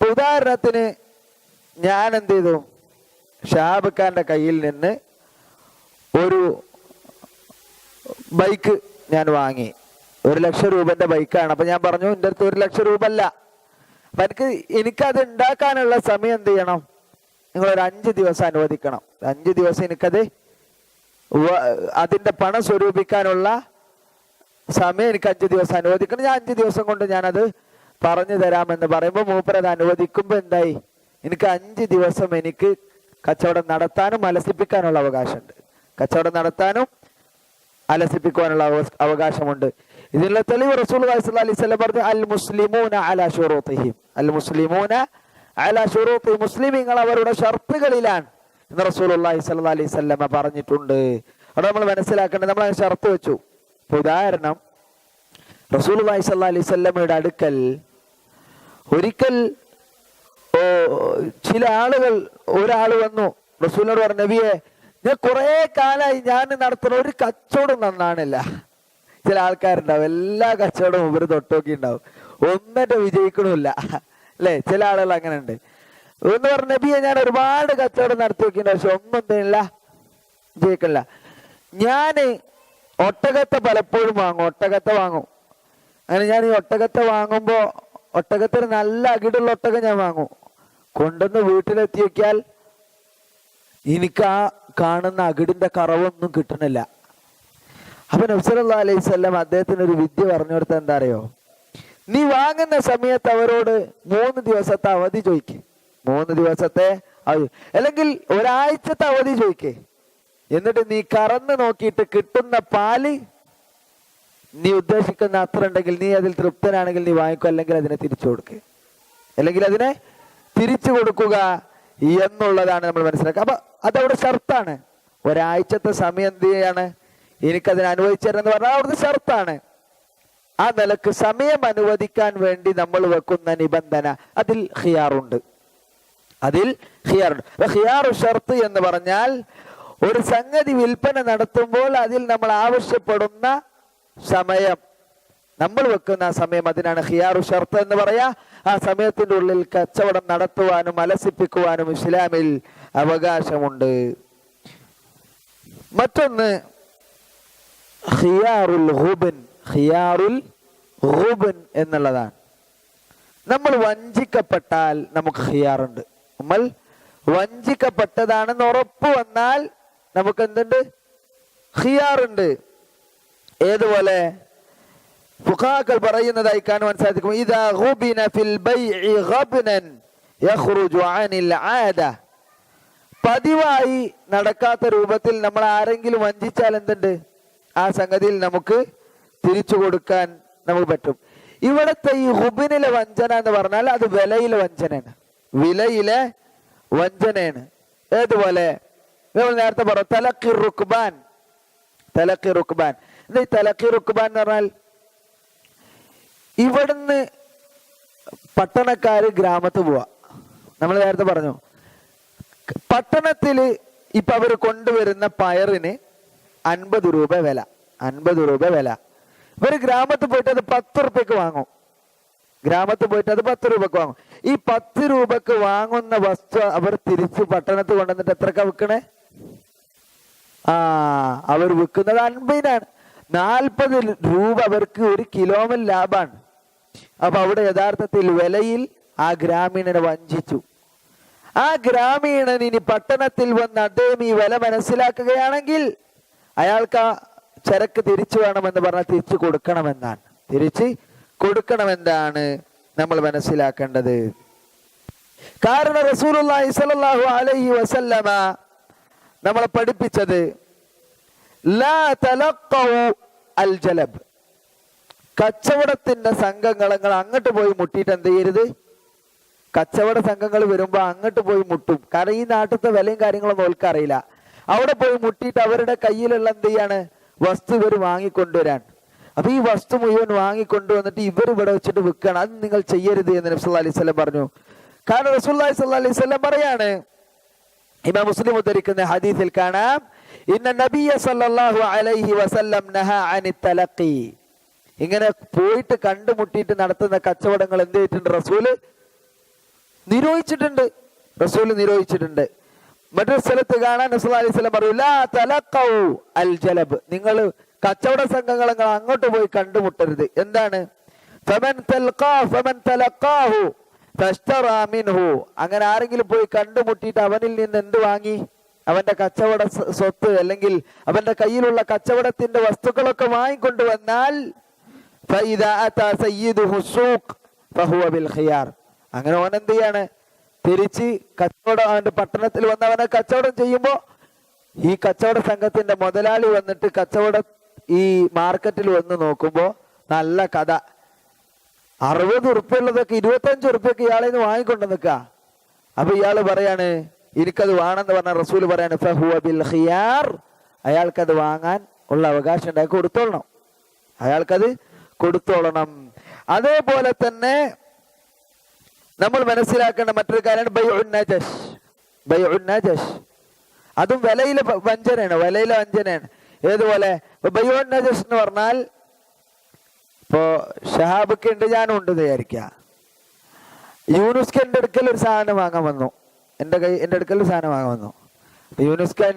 ഉദാഹരണത്തിന് ഞാൻ എന്ത് ചെയ്തു? ഷഹാബ് ഖാന്റെ കയ്യിൽ നിന്ന് ഒരു ബൈക്ക് ഞാൻ വാങ്ങി, 1,00,000 രൂപന്റെ ബൈക്കാണ്. അപ്പൊ ഞാൻ പറഞ്ഞു എൻ്റെ അടുത്ത് 1,00,000 രൂപ അല്ല, അപ്പൊ എനിക്കത് ഉണ്ടാക്കാനുള്ള സമയം എന്ത് ചെയ്യണം? നിങ്ങളൊരു 5 ദിവസം അനുവദിക്കണം. 5 ദിവസം എനിക്കത് അതിന്റെ പണം സ്വരൂപിക്കാനുള്ള സമയം എനിക്ക് 5 ദിവസം അനുവദിക്കണം. ഞാൻ 5 ദിവസം കൊണ്ട് ഞാനത് പറഞ്ഞു തരാമെന്ന് പറയുമ്പോൾ മൂപ്പരത് അനുവദിക്കുമ്പോ എന്തായി? എനിക്ക് 5 ദിവസം എനിക്ക് കച്ചവടം നടത്താനും അലസിപ്പിക്കാനുള്ള അവകാശമുണ്ട്. കച്ചവടം നടത്താനും അലസിപ്പിക്കുവാനുള്ള അവകാശമുണ്ട്. ഇതിനുള്ള തെളിവ് റസൂലുള്ളാഹി സ്വല്ലല്ലാഹി അലൈഹി വസല്ലം പറഞ്ഞു, അൽ മുസ്ലിമൂന അലാ ശുറൂതിഹിം, അൽ മുസ്ലിമൂന അലാ ശുറൂതി, മുസ്ലിമീങ്ങൾ അവരുടെ ഷർത്തുകളിലാണ് എന്ന് റസൂലുള്ളാഹി സ്വല്ലല്ലാഹി അലൈഹി വസല്ലം പറഞ്ഞിട്ടുണ്ട്. അവിടെ നമ്മൾ മനസ്സിലാക്കേണ്ടത്, നമ്മൾ ഷർത്ത് വെച്ചു. ഉദാഹരണം, റസൂലുള്ളാഹി സ്വല്ലല്ലാഹി അലൈഹി വസല്ലമയുടെ അടുക്കൽ ഒരിക്കൽ ചില ആളുകൾ, ഒരാൾ വന്നു റസൂലിനോട് പറഞ്ഞു, നബിയെ, ഞാൻ കുറെ കാലമായി ഞാൻ നടത്തുന്ന ഒരു കച്ചവടം നന്നാണില്ല. ചില ആൾക്കാരുണ്ടാവും എല്ലാ കച്ചവടവും ഇവര് തൊട്ടോക്കി ഉണ്ടാവും, ഒന്നിട്ട് വിജയിക്കണമില്ല അല്ലെ? ചില ആളുകൾ അങ്ങനെ ഉണ്ട്. എന്ന് പറഞ്ഞ നബിയെ, ഞാൻ ഒരുപാട് കച്ചവടം നടത്തി നോക്കിയിട്ടുണ്ട്, പക്ഷെ ഒന്നും എന്തില്ല, വിജയിക്കണില്ല. ഞാന് ഒട്ടകത്തെ പലപ്പോഴും വാങ്ങും. അങ്ങനെ ഞാൻ ഈ ഒട്ടകത്തെ വാങ്ങുമ്പോ ഒട്ടകത്തിന് നല്ല അകിടുള്ള ഒട്ടകം ഞാൻ വാങ്ങും. കൊണ്ടുവന്ന് വീട്ടിലെത്തി വെക്കാൽ എനിക്ക് ആ കാണുന്ന അകിടിന്റെ കറവൊന്നും കിട്ടണില്ല. അപ്പൊ നബി സല്ലല്ലാഹു അലൈഹി വസല്ലം അദ്ദേഹത്തിന് ഒരു വിദ്യ പറഞ്ഞു കൊടുത്ത എന്താ അറിയോ? നീ വാങ്ങുന്ന സമയത്ത് അവരോട് 3 ദിവസത്തെ അവധി ചോദിക്ക്. 3 ദിവസത്തെ അല്ലെങ്കിൽ ഒരാഴ്ചത്തെ അവധി ചോദിക്കേ. എന്നിട്ട് നീ കറന്ന് നോക്കിയിട്ട് കിട്ടുന്ന പാല് നീ ഉദ്ദേശിക്കുന്ന അത്ര ഉണ്ടെങ്കിൽ, നീ അതിൽ തൃപ്തനാണെങ്കിൽ നീ വാങ്ങിക്കോ, അല്ലെങ്കിൽ അതിനെ തിരിച്ചു കൊടുക്കുക. തിരിച്ചു കൊടുക്കുക എന്നുള്ളതാണ് നമ്മൾ മനസ്സിലാക്കുക. അപ്പൊ അതവിടെ ഷർത്താണ്. ഒരാഴ്ചത്തെ സമയം എന്ത് ചെയ്യാണ്, എനിക്കതിന് അനുവദിച്ചു തരുമെന്ന് പറഞ്ഞാൽ അവിടുത്തെ ഷർത്താണ്. ആ നിലക്ക് സമയം അനുവദിക്കാൻ വേണ്ടി നമ്മൾ വെക്കുന്ന നിബന്ധന, അതിൽ ഖിയാറുണ്ട്. അതിൽ ഖിയാറുണ്ട്. ഖിയാറു ഷർത്ത് എന്ന് പറഞ്ഞാൽ ഒരു സംഗതി വിൽപ്പന നടത്തുമ്പോൾ അതിൽ നമ്മൾ ആവശ്യപ്പെടുന്ന സമയം, നമ്മൾ വെക്കുന്ന സമയം, അതിനാണ് ഖിയാറു ഷർത്ത് എന്ന് പറയാ. ആ സമയത്തിന്റെ ഉള്ളിൽ കച്ചവടം നടത്തുവാനും അലസിപ്പിക്കുവാനും ഇസ്ലാമിൽ അവകാശമുണ്ട്. മറ്റൊന്ന് ഖിയാറുൽ ഖുബൻ. ഖിയാറുൽ ഖുബൻ എന്നുള്ളതാണ്. നമ്മൾ വഞ്ചിക്കപ്പെട്ടാൽ നമുക്ക് ഖിയാറുണ്ട്. നമ്മൾ വഞ്ചിക്കപ്പെട്ടതാണെന്ന് ഉറപ്പ് വന്നാൽ നമുക്ക് എന്തുണ്ട്? ഖിയാറുണ്ട്. ഏതുപോലെ ഫുഖാക്കൾ പറയുന്നതായി കാണുവാൻ സാധിക്കും, ഇദാ ഗുബിന ഫിൽ ബൈഇ ഗബ്നൻ യഖ്റുജു അനിൽ ആദ. പതിവായി നടക്കാത്ത രൂപത്തിൽ നമ്മൾ ആരെങ്കിലും വഞ്ചിച്ചാൽ എന്തുണ്ട്? ആ സംഗതിയിൽ നമുക്ക് തിരിച്ചു കൊടുക്കാൻ നമുക്ക് പറ്റും. ഇവിടുത്തെ ഈ ഹുബിനിലെ വഞ്ചന എന്ന് പറഞ്ഞാൽ അത് വിലയിലെ വഞ്ചനയാണ്. വിലയിലെ വഞ്ചനയാണ്. ഏതുപോലെ നമ്മൾ നേരത്തെ പറഞ്ഞു തലഖി റുക്ബാൻ. തലഖി റുക്ബാൻ എന്താ? ഈ തലഖി റുക്ബാൻ എന്ന് പറഞ്ഞാൽ ഇവിടുന്ന് പട്ടണക്കാര് ഗ്രാമത്ത് പോവാ. നമ്മൾ നേരത്തെ പറഞ്ഞു പട്ടണത്തില് ഇപ്പൊ അവർ കൊണ്ടുവരുന്ന പയറിന് 50 രൂപ വില. 50 രൂപ വില. ഇവര് ഗ്രാമത്തിൽ പോയിട്ട് അത് 10 രൂപയ്ക്ക് വാങ്ങും. ഗ്രാമത്തിൽ പോയിട്ട് അത് 10 രൂപക്ക് വാങ്ങും. ഈ 10 രൂപക്ക് വാങ്ങുന്ന വസ്തു അവർ തിരിച്ച് പട്ടണത്തിൽ കൊണ്ടുവന്നിട്ട് എത്രക്കാ വിൽക്കണേ? അവർ വിൽക്കുന്നത് 50-നാണ്. 40 രൂപ അവർക്ക് ഒരു കിലോമിൽ ലാഭമാണ്. അപ്പൊ അവിടെ യഥാർത്ഥത്തിൽ വിലയിൽ ആ ഗ്രാമീണനെ വഞ്ചിച്ചു. ആ ഗ്രാമീണൻ ഇനി പട്ടണത്തിൽ വന്ന് അദ്ദേഹം ഈ വില മനസ്സിലാക്കുകയാണെങ്കിൽ അയാൾക്ക് ആ ചരക്ക് തിരിച്ചു വേണമെന്ന് പറഞ്ഞാൽ തിരിച്ചു കൊടുക്കണമെന്നാണ്. തിരിച്ച് കൊടുക്കണമെന്നാണ് നമ്മൾ മനസ്സിലാക്കേണ്ടത്. കാരണം റസൂലുള്ളാഹി സ്വല്ലല്ലാഹു അലൈഹി വസല്ലമ നമ്മളെ പഠിപ്പിച്ചത് ലാ തലഖൗ അൽ ജലബ്. കച്ചവടത്തിന്റെ സംഘങ്ങൾ അങ്ങോട്ട് പോയി മുട്ടിയിട്ട് എന്ത് ചെയ്യരുത്? കച്ചവട സംഘങ്ങൾ വരുമ്പോ അങ്ങോട്ട് പോയി മുട്ടും. കാരണം ഈ നാട്ടിലത്തെ വിലയും കാര്യങ്ങളൊന്നും ഓൽക്ക് അറിയില്ല. അവിടെ പോയി മുട്ടിയിട്ട് അവരുടെ കയ്യിലുള്ള എന്ത് ചെയ്യാണ്? വസ്തു ഇവർ വാങ്ങിക്കൊണ്ടുവരാൻ. അപ്പൊ ഈ വസ്തു മുഴുവൻ വാങ്ങിക്കൊണ്ടുവന്നിട്ട് ഇവർ ഇവിടെ വെച്ചിട്ട് വിൽക്കണം. അത് നിങ്ങൾ ചെയ്യരുത് എന്ന് നബി സല്ലല്ലാഹു അലൈഹി വസല്ലം പറഞ്ഞു. കാരണം റസൂലുള്ളാഹി സ്വല്ലല്ലാഹു അലൈഹി വസല്ലം പറയാണ്, ഇമാം മുസ്ലിം ഉദ്ധരിക്കുന്ന ഹദീസിൽ കാണാം, ഇന്ന നബിയ സല്ലല്ലാഹു അലൈഹി വസല്ലം നഹാ അനി തലഖി. ഇങ്ങനെ പോയിട്ട് കണ്ടുമുട്ടിയിട്ട് നടത്തുന്ന കച്ചവടങ്ങൾ എന്ത് ചെയ്തിട്ടുണ്ട്? റസൂല് നിരോധിച്ചിട്ടുണ്ട്. റസൂല് നിരോധിച്ചിട്ടുണ്ട്. മറ്റൊരു സ്ഥലത്ത് കാണാൻ റസൂലുള്ളാഹി സ്വല്ലല്ലാഹു അലൈഹി വസല്ലം പറയും, ലാ തലഖൗ അൽ ജലബ്. നിങ്ങൾ കച്ചവട സംഘങ്ങൾ അങ്ങോട്ട് പോയി കണ്ടുമുട്ടരുത്. എന്താണ്? ഫമൻ തലഖാഹു ഫശ്തറാ മിൻഹു. അങ്ങനെ ആരെങ്കിലും പോയി കണ്ടുമുട്ടിയിട്ട് അവനിൽ നിന്ന് എന്ത് വാങ്ങി? അവന്റെ കച്ചവട സ്വത്ത് അല്ലെങ്കിൽ അവന്റെ കയ്യിലുള്ള കച്ചവടത്തിന്റെ വസ്തുക്കളൊക്കെ വാങ്ങിക്കൊണ്ടുവന്നാൽ ഫഇദാ അതാ സയ്യിദുഹു സൂഖ് ഫഹുവ ബിൽ ഖിയാർ. അങ്ങനെ അവൻ എന്ത് ചെയ്യാണ്? തിരിച്ച് കച്ചവടം അവന്റെ പട്ടണത്തിൽ വന്ന് അവനെ കച്ചവടം ചെയ്യുമ്പോ ഈ കച്ചവട സംഘത്തിന്റെ മുതലാളി വന്നിട്ട് കച്ചവടം ഈ മാർക്കറ്റിൽ വന്ന് നോക്കുമ്പോ നല്ല കഥ. 60 ഉറുപ്പ്യുള്ളതൊക്കെ 25 ഉറുപ്പ്യക്ക് ഇയാളെ നിന്ന് വാങ്ങിക്കൊണ്ട് നിൽക്കുക. അപ്പൊ ഇയാള് പറയാണ് എനിക്കത് വേണമെന്ന് പറഞ്ഞ റസൂല് പറയാണ് ഫഹുവ ബിൽ ഖിയാർ. അയാൾക്കത് വാങ്ങാൻ ഉള്ള അവകാശം ഉണ്ടാക്കി കൊടുത്തോളണം. അയാൾക്കത് കൊടുത്തോളണം. അതേപോലെ തന്നെ നമ്മൾ മനസ്സിലാക്കേണ്ട മറ്റൊരു കാര്യമാണ് ബൈഉൻ നജശ്. ബൈഉൻ നജശ് അതും വിലയിലെ വഞ്ചനയാണ്. വിലയിലെ വഞ്ചനയാണ്. ഏതുപോലെ ബൈഉൻ നജശ് എന്ന് പറഞ്ഞാൽ ഇപ്പോ ഷഹാബൊക്കെ ഉണ്ട്, ഞാനും ഉണ്ട് വിചാരിക്കുക. യൂനുസ് ഖാന്റെ അടുക്കൽ ഒരു സാധനം വാങ്ങാൻ വന്നു. എൻ്റെ അടുക്കൽ ഒരു സാധനം വാങ്ങാൻ വന്നു. യൂനുസ് ഖാൻ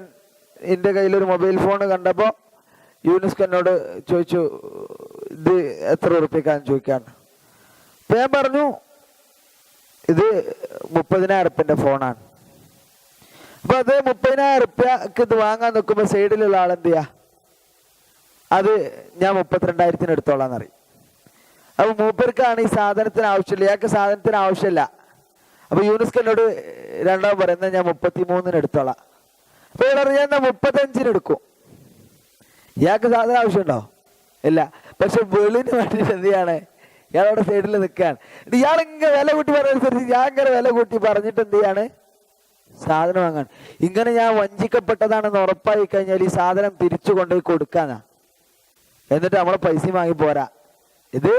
എൻ്റെ കയ്യിൽ ഒരു മൊബൈൽ ഫോൺ കണ്ടപ്പോൾ യൂനുസ് ഖാനോട് ചോദിച്ചു, ഇത് എത്ര ഉറുപ്പിക്കാന്ന് ചോദിക്കാണ്. അപ്പൊ ഞാൻ പറഞ്ഞു ഇത് 30,000 ഉറുപ്പിന്റെ ഫോണാണ്. അപ്പൊ അത് 30,000 ഉറുപ്പ്യക്ക് ഇത് വാങ്ങാൻ നോക്കുമ്പോ സൈഡിലുള്ള ആളെന്ത് ചെയ്യാ? അത് ഞാൻ 32,000-ന് എടുത്തോളാന്ന് പറയും. അപ്പൊ മൂപ്പർക്കാണ് ഈ സാധനത്തിന് ആവശ്യമില്ല, ഇയാൾക്ക് സാധനത്തിന് ആവശ്യമില്ല. അപ്പൊ യൂനുസ് ഖാനോട് രണ്ടാമത് പറയുന്നത് ഞാൻ 33-ന് എടുത്തോളാം. അപ്പൊ ഇയാൾ അറിയാൻ 35-ന് എടുക്കും. ഇയാൾക്ക് സാധനം ആവശ്യമുണ്ടോ? ഇല്ല. പക്ഷെ വെളിന് വേണ്ടിട്ട് എന്ത് ചെയ്യാണ്? ഇയാളവിടെ സൈഡിൽ നിൽക്കുകയാണ്. ഇയാളിങ്ങനെ വില കൂട്ടി പറയുന്നതനുസരിച്ച് ഞാൻ ഇങ്ങനെ വില കൂട്ടി പറഞ്ഞിട്ട് എന്ത് ചെയ്യാണ്, സാധനം വാങ്ങാൻ. ഇങ്ങനെ ഞാൻ വഞ്ചിക്കപ്പെട്ടതാണെന്ന് ഉറപ്പായി കഴിഞ്ഞാൽ ഈ സാധനം തിരിച്ചു കൊണ്ടുപോയി കൊടുക്കാനാ, എന്നിട്ട് നമ്മളെ പൈസ വാങ്ങി പോരാ. ഇത്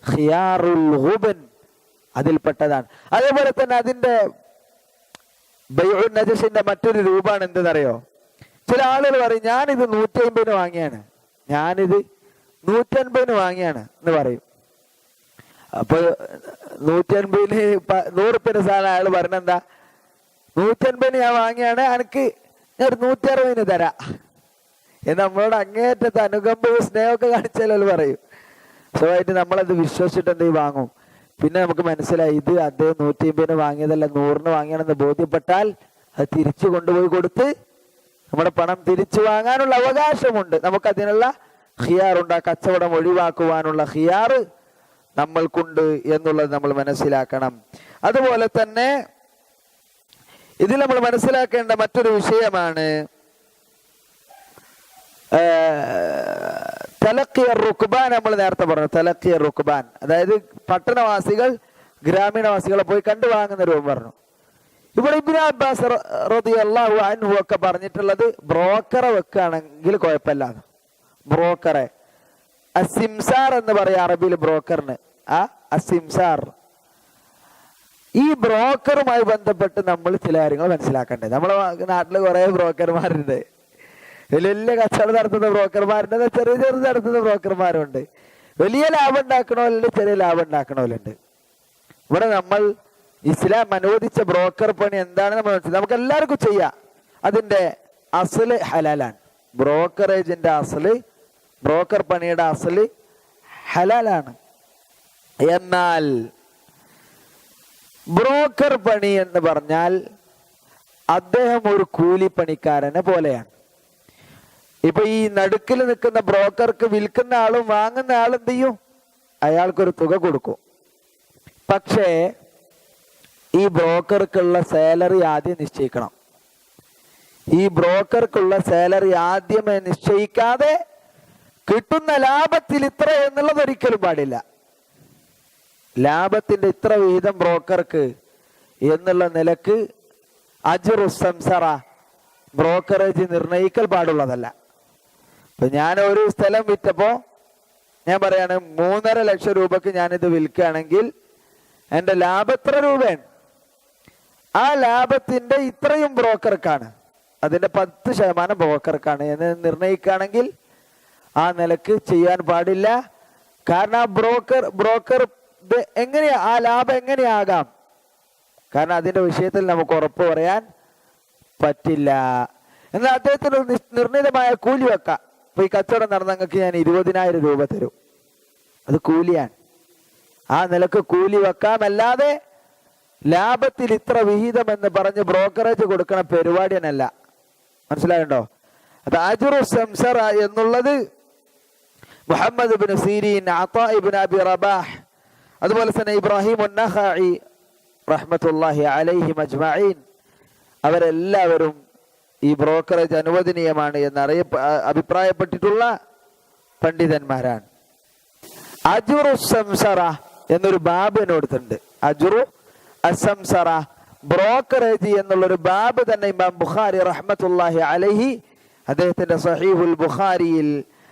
ഖിയാറുൽ ഗുബൻ അതിൽപ്പെട്ടതാണ്. അതേപോലെ തന്നെ അതിന്റെ ബൈഉ നജസിന്റെ മറ്റൊരു രൂപമാണ് എന്തെന്നറിയോ? ചില ആളുകൾ പറയും ഞാനിത് 150 വാങ്ങിയാണ്, ഞാനിത് 150 വാങ്ങിയാണ് എന്ന് പറയും. അപ്പൊ 150 100 സാധനം അയാൾ പറഞ്ഞെന്താ, 150 ഞാൻ വാങ്ങിയാണ്, എനിക്ക് ഞാൻ 160 തരാം എന്ന് നമ്മളോട് അങ്ങേറ്റത്തെ അനുകമ്പവും സ്നേഹമൊക്കെ കാണിച്ചാലും പറയും. സ്വയമായിട്ട് നമ്മളത് വിശ്വസിച്ചിട്ട് എന്തെങ്കിലും വാങ്ങും. പിന്നെ നമുക്ക് മനസ്സിലായി ഇത് അദ്ദേഹം 150 വാങ്ങിയതല്ല 100 വാങ്ങിയാണെന്ന് ബോധ്യപ്പെട്ടാൽ അത് തിരിച്ചു കൊണ്ടുപോയി കൊടുത്ത് നമ്മുടെ പണം തിരിച്ചു വാങ്ങാനുള്ള അവകാശമുണ്ട്. നമുക്കതിനുള്ള ഖിയാറുണ്ട്. ആ കച്ചവടം ഒഴിവാക്കുവാനുള്ള ഖിയാറ് നമ്മൾക്കുണ്ട് എന്നുള്ളത് നമ്മൾ മനസ്സിലാക്കണം. അതുപോലെ തന്നെ ഇതിൽ നമ്മൾ മനസ്സിലാക്കേണ്ട മറ്റൊരു വിഷയമാണ് തലക്കിയ റുക്ബാൻ. നമ്മൾ നേരത്തെ പറഞ്ഞു തലക്കിയ റുക്ബാൻ, അതായത് പട്ടണവാസികൾ ഗ്രാമീണവാസികളെ പോയി കണ്ടു വാങ്ങുന്ന രൂപം പറഞ്ഞു. ഇവിടെ ഇബ്നു അബ്ബാസ് റളിയല്ലാഹു അൻഹു ഒക്കെ പറഞ്ഞിട്ടുള്ളത് ബ്രോക്കറെ വെക്കുകയാണെങ്കിൽ കുഴപ്പമില്ല. ബ്രോക്കറെ അസിംസാർ എന്ന് പറയാം അറബിയിൽ ബ്രോക്കറിന്. അസിംസാർ, ഈ ബ്രോക്കറുമായി ബന്ധപ്പെട്ട് നമ്മൾ ചില കാര്യങ്ങൾ മനസ്സിലാക്കേണ്ടത്. നമ്മളെ നാട്ടിൽ കുറെ ബ്രോക്കർമാരുണ്ട്. വലിയ കച്ചവടം നടത്തുന്ന ബ്രോക്കർമാരുണ്ട്, ചെറിയ ചെറിയ നടത്തുന്ന ബ്രോക്കർമാരുണ്ട്. വലിയ ലാഭം ഉണ്ടാക്കണവരുണ്ട്, ചെറിയ ലാഭം ഉണ്ടാക്കണവരുണ്ട്. ഇവിടെ നമ്മൾ ഇസ്ലാം അനുവദിച്ച ബ്രോക്കർ പണി എന്താണ് നമ്മൾ മനസ്സിലാക്കുക. നമുക്ക് എല്ലാവർക്കും ചെയ്യാം. അതിന്റെ അസല് ഹലാലാണ്. ബ്രോക്കറേജിന്റെ അസല്, ബ്രോക്കർ പണിയുടെ അസല് ഹലാലാണ്. എന്നാൽ ബ്രോക്കർ പണി എന്ന് പറഞ്ഞാൽ അദ്ദേഹം ഒരു കൂലിപ്പണിക്കാരനെ പോലെയാണ്. ഇപ്പൊ ഈ നടുക്കിൽ നിൽക്കുന്ന ബ്രോക്കർക്ക് വിൽക്കുന്ന ആളും വാങ്ങുന്ന ആളും എന്ത് ചെയ്യും, അയാൾക്കൊരു തുക കൊടുക്കും. പക്ഷേ ഈ ബ്രോക്കർക്കുള്ള സാലറി ആദ്യം നിശ്ചയിക്കണം. ഈ ബ്രോക്കർക്കുള്ള സാലറി ആദ്യമേ നിശ്ചയിക്കാതെ കിട്ടുന്ന ലാഭത്തിൽ ഇത്ര എന്നുള്ളത് ഒരിക്കലും പാടില്ല. ലാഭത്തിന്റെ ഇത്ര വിഹിതം ബ്രോക്കർക്ക് എന്നുള്ള നിലക്ക് അജ്റു സംസറ ബ്രോക്കറേജ് നിർണയിക്കൽ പാടുള്ളതല്ല. ഇപ്പൊ ഞാൻ ഒരു സ്ഥലം വിറ്റപ്പോ ഞാൻ പറയാണ് 3.5 ലക്ഷം രൂപക്ക് ഞാനിത് വിൽക്കുകയാണെങ്കിൽ എന്റെ ലാഭം എത്ര രൂപയാണ്, ആ ലാഭത്തിന്റെ ഇത്രയും ബ്രോക്കർക്കാണ്, അതിന്റെ 10% ബ്രോക്കർക്കാണ് എന്ന് നിർണയിക്കുകയാണെങ്കിൽ ആ നിലക്ക് ചെയ്യാൻ പാടില്ല. കാരണം ആ ബ്രോക്കർ എങ്ങനെയാ ആ ലാഭം എങ്ങനെയാകാം, കാരണം അതിന്റെ വിഷയത്തിൽ നമുക്ക് ഉറപ്പ് പറയാൻ പറ്റില്ല. എന്നാൽ അദ്ദേഹത്തിന് നിർണിതമായ കൂലി വെക്കാം. ഇപ്പൊ ഈ കച്ചവടം നടന്നെങ്കിൽ ഞാൻ 20,000 രൂപ തരും, അത് കൂലിയാണ്. ആ നിലക്ക് കൂലി വെക്കാമല്ലാതെ ലാഭത്തിൽ ഇത്ര വിഹിതം എന്ന് പറഞ്ഞ് ബ്രോക്കറേജ് കൊടുക്കണ പരിപാടിയല്ല. മനസ്സിലായുണ്ടോ? അത് അജ്റു സംസറ എന്നുള്ളത് മുഹമ്മദ് ഇബ്നു സീരീൻ, അതാ ഇബ്നു അബി റബാഹ്, അതുപോലെ തന്നെ ഇബ്രാഹിം അൻ-നഖഈ റഹ്മത്തുള്ളാഹി അലൈഹിം അജ്മഈൻ, അവരെല്ലാവരും ഈ ബ്രോക്കറേജ് അനുവദനീയമാണ് എന്ന് അഭിപ്രായപ്പെട്ടിട്ടുള്ള പണ്ഡിതന്മാരാണ്. അജ്റു സംസറ എന്നൊരു ബാബ് എന്നോടുത്തുണ്ട്. അജ്റു അസംസറ, ബ്രോക്കറേജ് എന്നുള്ളൊരു ബാബ് തന്നെ ഇമാം ബുഖാരി റഹ്മത്തുള്ളാഹി അലൈഹി അദ്ദേഹത്തിന്റെ സഹീഹുൽ ബുഖാരിയിൽ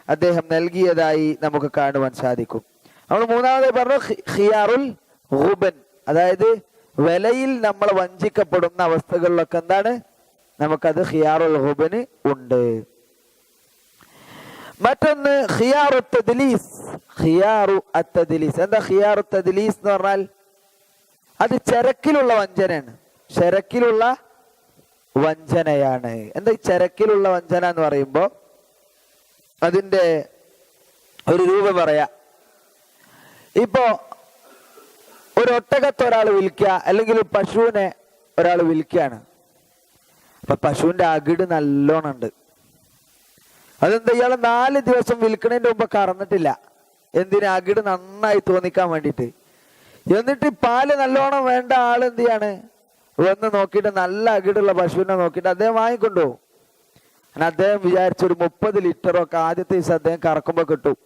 അദ്ദേഹം നൽകിയതായി നമുക്ക് കാണുവാൻ സാധിക്കും. നമ്മൾ മൂന്നാമതായി പറഞ്ഞു ഖിയാറുൽ ഗുബൻ, അതായത് വിലയിൽ നമ്മൾ വഞ്ചിക്കപ്പെടുന്ന അവസ്ഥകളിലൊക്കെ എന്താണ് നമുക്കത് ഖിയാറുൽ ഗുബന് ഉണ്ട്. മറ്റൊന്ന് ഖിയാറു തദ്ലീസ്. ഖിയാറു അത്തദ്ലീസ് എന്താ? ഖിയാറു തദ്ലീസ് എന്ന് പറഞ്ഞാൽ അത് ചരക്കിലുള്ള വഞ്ചനയാണ്. ചരക്കിലുള്ള വഞ്ചനയാണ്. എന്താ ഈ ചരക്കിലുള്ള വഞ്ചന എന്ന് പറയുമ്പോ അതിന്റെ ഒരു രൂപം പറയാ. ഇപ്പോ ഒരു ഒട്ടകത്തെ ഒരാൾ വിൽക്കുക, അല്ലെങ്കിൽ ഒരു പശുവിനെ ഒരാൾ വിൽക്കുകയാണ്. അപ്പൊ പശുവിന്റെ അകിട് നല്ലോണം ഉണ്ട്. അതെന്താ, ഇയാള് 4 ദിവസം വിൽക്കണതിന്റെ മുമ്പ് കറന്നിട്ടില്ല. എന്തിനാ? അകിട് നന്നായി തോന്നിക്കാൻ വേണ്ടിയിട്ട്. എന്നിട്ട് പാല് നല്ലോണം വേണ്ട ആൾ എന്ത് ചെയ്യാണ്, വന്ന് നോക്കിയിട്ട് നല്ല അകിടുള്ള പശുവിനെ നോക്കിയിട്ട് അദ്ദേഹം വാങ്ങിക്കൊണ്ടുപോകും. അദ്ദേഹം വിചാരിച്ചൊരു 30 ലിറ്ററൊക്കെ ആദ്യത്തെ ദിവസം അദ്ദേഹം കറക്കുമ്പോൾ കിട്ടും.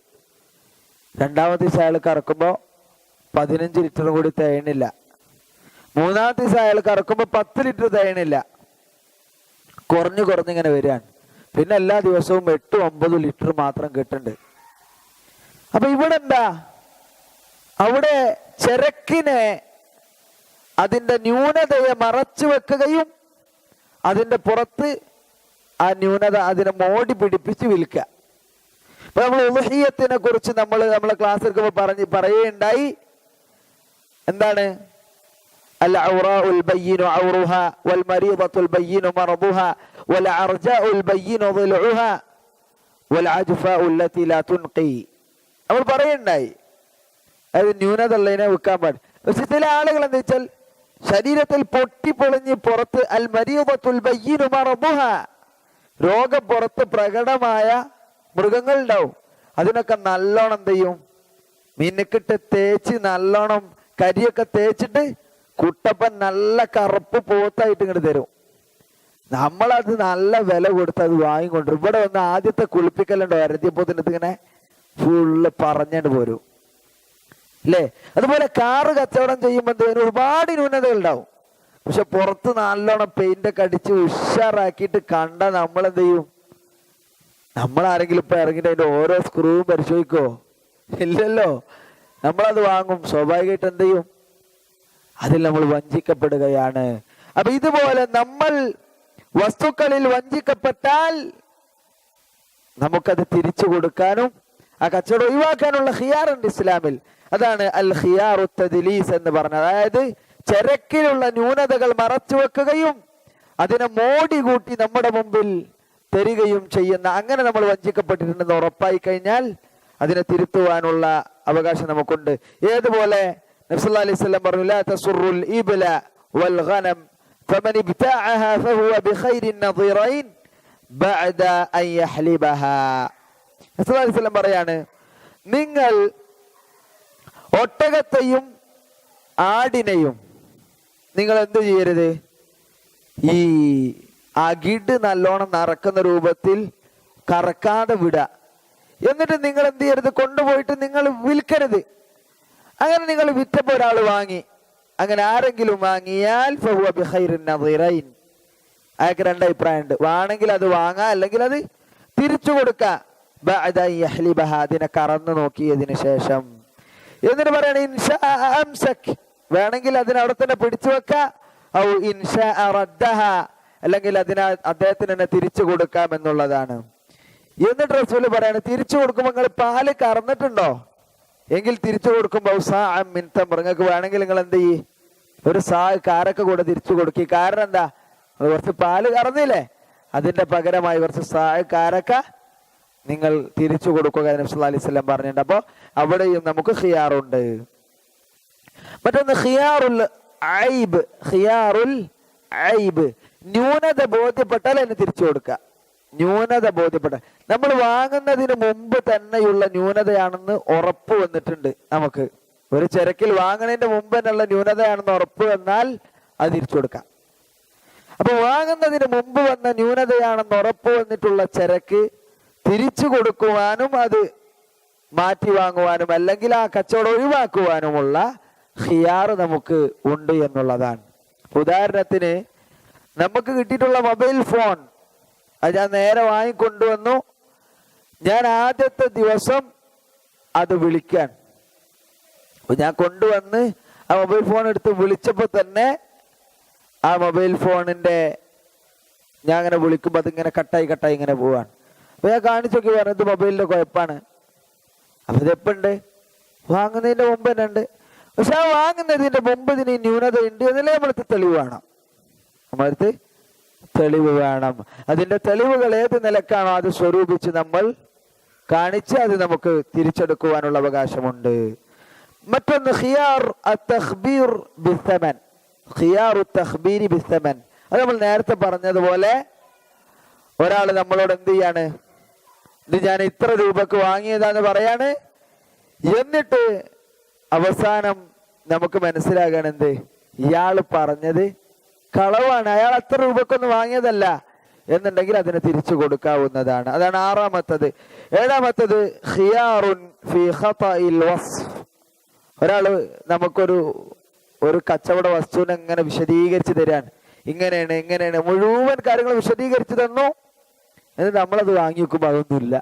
2ാമത്തെ ദിവസം അയാൾ കറക്കുമ്പോൾ 15 ലിറ്റർ കൂടി തികയണില്ല. മൂന്നാമത്തെ ദിവസം അയാൾ കറക്കുമ്പോൾ 10 ലിറ്റർ തികയണില്ല. കുറഞ്ഞിങ്ങനെ വരികയാണ്. പിന്നെ എല്ലാ ദിവസവും 8-9 ലിറ്റർ മാത്രം കിട്ടുന്നുണ്ട്. അപ്പൊ ഇവിടെ എന്താ, അവിടെ ചരക്കിനെ അതിന്റെ ന്യൂനതയെ മറച്ചു വെക്കുകയും അതിന്റെ പുറത്ത് ആ ന്യൂനത അതിനെ മോടി പിടിപ്പിച്ച് വിൽക്കുക. ഇപ്പൊ നമ്മൾ ഉളുഹിയ്യത്തിനെ കുറിച്ച് നമ്മളെ ക്ലാസ് എടുക്കുമ്പോൾ പറയുകയുണ്ടായി. എന്താണ്? അൽ ഔറാഉൽ ബയ്യിനു ഔറുഹ വൽ മരീദത്തുൽ ബയ്യിനു മർദുഹ വൽ അർജാഉൽ ബയ്യിനു ളിൽഉഹ വൽ അജ്ഫാഉ അല്ലതി ലാ തുൻഖി. നമ്മൾ പറയുകയുണ്ടായി അത് ന്യൂനത ഉള്ളതിനെ വിൽക്കാൻ പാടില്ല. പക്ഷെ ചില ആളുകൾ എന്താ വെച്ചാൽ ശരീരത്തിൽ പൊട്ടിപ്പൊളിഞ്ഞ് പുറത്ത് അൽ മരീദത്തുൽ ബയ്യിനു മർദുഹ, രോഗം പുറത്ത് പ്രകടമായ മൃഗങ്ങൾ ഉണ്ടാവും. അതിനൊക്കെ നല്ലോണം എന്ത് ചെയ്യും, മിനുക്കിട്ട് തേച്ച് നല്ലോണം കരിയൊക്കെ തേച്ചിട്ട് കുട്ടപ്പൻ നല്ല കറുപ്പ് പോത്തായിട്ട് ഇങ്ങോട്ട് തരും. നമ്മളത് നല്ല വില കൊടുത്ത് അത് വാങ്ങിക്കൊണ്ടിരും. ഇവിടെ വന്ന് ആദ്യത്തെ കുളിപ്പിക്കലുണ്ടോ അരത്തിയപ്പോത്തിന് ഇങ്ങനെ ഫുള്ള് പറഞ്ഞിട്ട് പോരും അല്ലേ. അതുപോലെ കാറ് കച്ചവടം ചെയ്യുമ്പോൾ ഒരുപാട് ന്യൂനതകൾ ഉണ്ടാവും. പക്ഷെ പുറത്ത് നല്ലോണം പെയിന്റ് ഒക്കെ അടിച്ച് ഉഷാറാക്കിയിട്ട് കണ്ട നമ്മളെന്ത് ചെയ്യും? നമ്മളാരെങ്കിലും ഇപ്പൊ ഇറങ്ങിയിട്ട് അതിന്റെ ഓരോ സ്ക്രൂവും പരിശോധിക്കോ? ഇല്ലല്ലോ. നമ്മളത് വാങ്ങും. സ്വാഭാവികമായിട്ട് എന്ത് ചെയ്യും? അതിൽ നമ്മൾ വഞ്ചിക്കപ്പെടുകയാണ്. അപ്പൊ ഇതുപോലെ നമ്മൾ വസ്തുക്കളിൽ വഞ്ചിക്കപ്പെട്ടാൽ നമുക്കത് തിരിച്ചു കൊടുക്കാനും ആ കച്ചവടം ഒഴിവാക്കാനുള്ള ഖിയാറുണ്ട് ഇസ്ലാമിൽ. അതാണ് അൽ ഖിയാറു തദ്ലീസ് എന്ന് പറഞ്ഞത്. അതായത് ചരക്കിലുള്ള ന്യൂനതകൾ മറച്ചു വെക്കുകയും അതിനെ മോടി കൂട്ടി നമ്മുടെ മുമ്പിൽ തരികയും ചെയ്യുന്ന, അങ്ങനെ നമ്മൾ വഞ്ചിക്കപ്പെട്ടിട്ടുണ്ടെന്ന് ഉറപ്പായി കഴിഞ്ഞാൽ അതിനെ തിരുത്തുവാനുള്ള അവകാശം നമുക്കുണ്ട്. ഏതുപോലെ നബി സല്ലല്ലാഹു അലൈഹി വസല്ലം പറഞ്ഞു, ലാ തസുറുൽ ഇബ്ല വൽ ഗനം ഫമൻ ഇബ്തഅഹ ഫഹുവ ബിഖൈരിൻ നദീറൈൻ ബഅദ അൻ യഹ്ലിബഹാ. നബി സല്ലല്ലാഹു അലൈഹി വസല്ലം പറയാണ്, നിങ്ങൾ ഒട്ടകത്തെയും ആടിനെയും നിങ്ങൾ എന്ത് ചെയ്യരുത്, ഈ അകിട് നല്ലോണം നടക്കുന്ന രൂപത്തിൽ കറക്കാതെ വിടുക. എന്നിട്ട് നിങ്ങൾ എന്ത് ചെയ്യരുത്, കൊണ്ടുപോയിട്ട് നിങ്ങൾ വിൽക്കരുത്. അങ്ങനെ നിങ്ങൾ വിറ്റപ്പോ ഒരാൾ വാങ്ങി, അങ്ങനെ ആരെങ്കിലും വാങ്ങിയാൽ ഫഹുവ ബിഖൈരിൻ നദീറൈൻ, അയാൾക്ക് 2 അഭിപ്രായമുണ്ട്. വേണമെങ്കിൽ അത് വാങ്ങാം, അല്ലെങ്കിൽ അത് തിരിച്ചു കൊടുക്കാം. ബഅദ അൻ യഹ്ലിബഹ, അതിനെ കറന്നു നോക്കിയതിന് ശേഷം. എന്നിട്ട് പറയണ ഇൻഷാ അംസക്, വേണമെങ്കിൽ അതിനെ അവിടെ തന്നെ പിടിച്ചു വെക്കാം. ഔ ഇൻഷാ റദ്ദഹ, അല്ലെങ്കിൽ അദ്ദേഹത്തിന് തന്നെ തിരിച്ചു കൊടുക്കാം എന്നുള്ളതാണ്. എന്നിട്ട് റസൂൽ പറയാണ്, തിരിച്ചു കൊടുക്കുമ്പോൾ നിങ്ങൾ പാല് കറന്നിട്ടുണ്ടോ എങ്കിൽ തിരിച്ചു കൊടുക്കുമ്പോൾ സാഅം മിൻ തംർ, നിങ്ങൾക്ക് വേണമെങ്കിൽ നിങ്ങൾ എന്ത് ചെയ്യ്, ഒരു കാരക്ക കൂടെ തിരിച്ചു കൊടുക്കുക. കാരണം എന്താ, കുറച്ച് പാല് കറന്നില്ലേ, അതിന്റെ പകരമായി കുറച്ച് കാരക്ക നിങ്ങൾ തിരിച്ചു കൊടുക്കുക നബി സല്ലല്ലാഹു അലൈഹി വസല്ലം പറഞ്ഞിട്ടുണ്ട്. അപ്പൊ അവിടെയും നമുക്ക് ഖിയാറുണ്ട്. മറ്റൊന്ന് ഖിയാറുൽ ഐബ്. ഖിയാറുൽ ഐബ്, ന്യൂനത ബോധ്യപ്പെട്ടാൽ അതിന് തിരിച്ചു കൊടുക്കുക. ന്യൂനത ബോധ്യപ്പെട്ട, നമ്മൾ വാങ്ങുന്നതിന് മുമ്പ് തന്നെയുള്ള ന്യൂനതയാണെന്ന് ഉറപ്പ് വന്നിട്ടുണ്ട്. നമുക്ക് ഒരു ചരക്കിൽ വാങ്ങുന്നതിന്റെ മുമ്പ് തന്നെയുള്ള ന്യൂനതയാണെന്ന് ഉറപ്പ് വന്നാൽ അത് തിരിച്ചു കൊടുക്കാം. അപ്പൊ വാങ്ങുന്നതിന് മുമ്പ് വന്ന ന്യൂനതയാണെന്ന് ഉറപ്പ് വന്നിട്ടുള്ള ചരക്ക് തിരിച്ചു കൊടുക്കുവാനും അത് മാറ്റി വാങ്ങുവാനും അല്ലെങ്കിൽ ആ കച്ചവടം ഒഴിവാക്കുവാനുമുള്ള ഖിയാർ നമുക്ക് ഉണ്ട് എന്നുള്ളതാണ്. ഉദാഹരണത്തിന്, നമുക്ക് കിട്ടിയിട്ടുള്ള മൊബൈൽ ഫോൺ അത് ഞാൻ നേരെ വാങ്ങിക്കൊണ്ടുവന്നു. ഞാൻ ആദ്യത്തെ ദിവസം അത് വിളിക്കാൻ, ഞാൻ കൊണ്ടുവന്ന് ആ മൊബൈൽ ഫോൺ എടുത്ത് വിളിച്ചപ്പോൾ തന്നെ ആ മൊബൈൽ ഫോണിന്റെ ഞാൻ അങ്ങനെ വിളിക്കുമ്പോൾ അതിങ്ങനെ കട്ടായി ഇങ്ങനെ പോവാണ്. അപ്പൊ ഞാൻ കാണിച്ചൊക്കെ പറഞ്ഞത് മൊബൈലിന്റെ കുഴപ്പമാണ്. അപ്പൊ ഇതെപ്പുണ്ട്, വാങ്ങുന്നതിന്റെ മുമ്പ് തന്നെ ഉണ്ട്. പക്ഷെ ആ വാങ്ങുന്നതിന്റെ മുമ്പ് ഇതിന് ന്യൂനത ഉണ്ട് എന്നല്ലേ നമ്മളടുത്ത് തെളിവ് വേണം. നമ്മളടുത്ത് തെളിവ് വേണം. അതിന്റെ തെളിവുകൾ ഏത് നിലക്കാണോ അത് സ്വരൂപിച്ച് നമ്മൾ കാണിച്ച് അത് നമുക്ക് തിരിച്ചെടുക്കുവാനുള്ള അവകാശമുണ്ട്. മറ്റൊന്ന് ഖിയാർ അത്തഖ്ബീർ ബിസ്സമൻ. ഖിയാറു തഖ്ബീരി ബിസ്സമൻ, അത് നമ്മൾ നേരത്തെ പറഞ്ഞതുപോലെ ഒരാൾ നമ്മളോട് എന്ത് ചെയ്യാണ്, ഇത് ഞാൻ ഇത്ര രൂപക്ക് വാങ്ങിയതാന്ന് പറയാണ്. എന്നിട്ട് അവസാനം നമുക്ക് മനസ്സിലാകാൻ എന്ത്, ഇയാൾ പറഞ്ഞത് കളവാണ്, അയാൾ അത്ര രൂപക്കൊന്നും വാങ്ങിയതല്ല എന്നുണ്ടെങ്കിൽ അതിനെ തിരിച്ചു കൊടുക്കാവുന്നതാണ്. അതാണ് 6ാമത്തത്. 7ാമത്തത് ഖിയാറുൻ ഫീ ഖതഇൽ വസ്ഫ് ഒരാള് നമുക്കൊരു കച്ചവട വസ്തുവിനെ ഇങ്ങനെ വിശദീകരിച്ച് തരാൻ, ഇങ്ങനെയാണ് മുഴുവൻ കാര്യങ്ങൾ വിശദീകരിച്ച് തന്നു. എന്നിട്ട് നമ്മളത് വാങ്ങി വെക്കുമ്പോൾ അതൊന്നുമില്ല.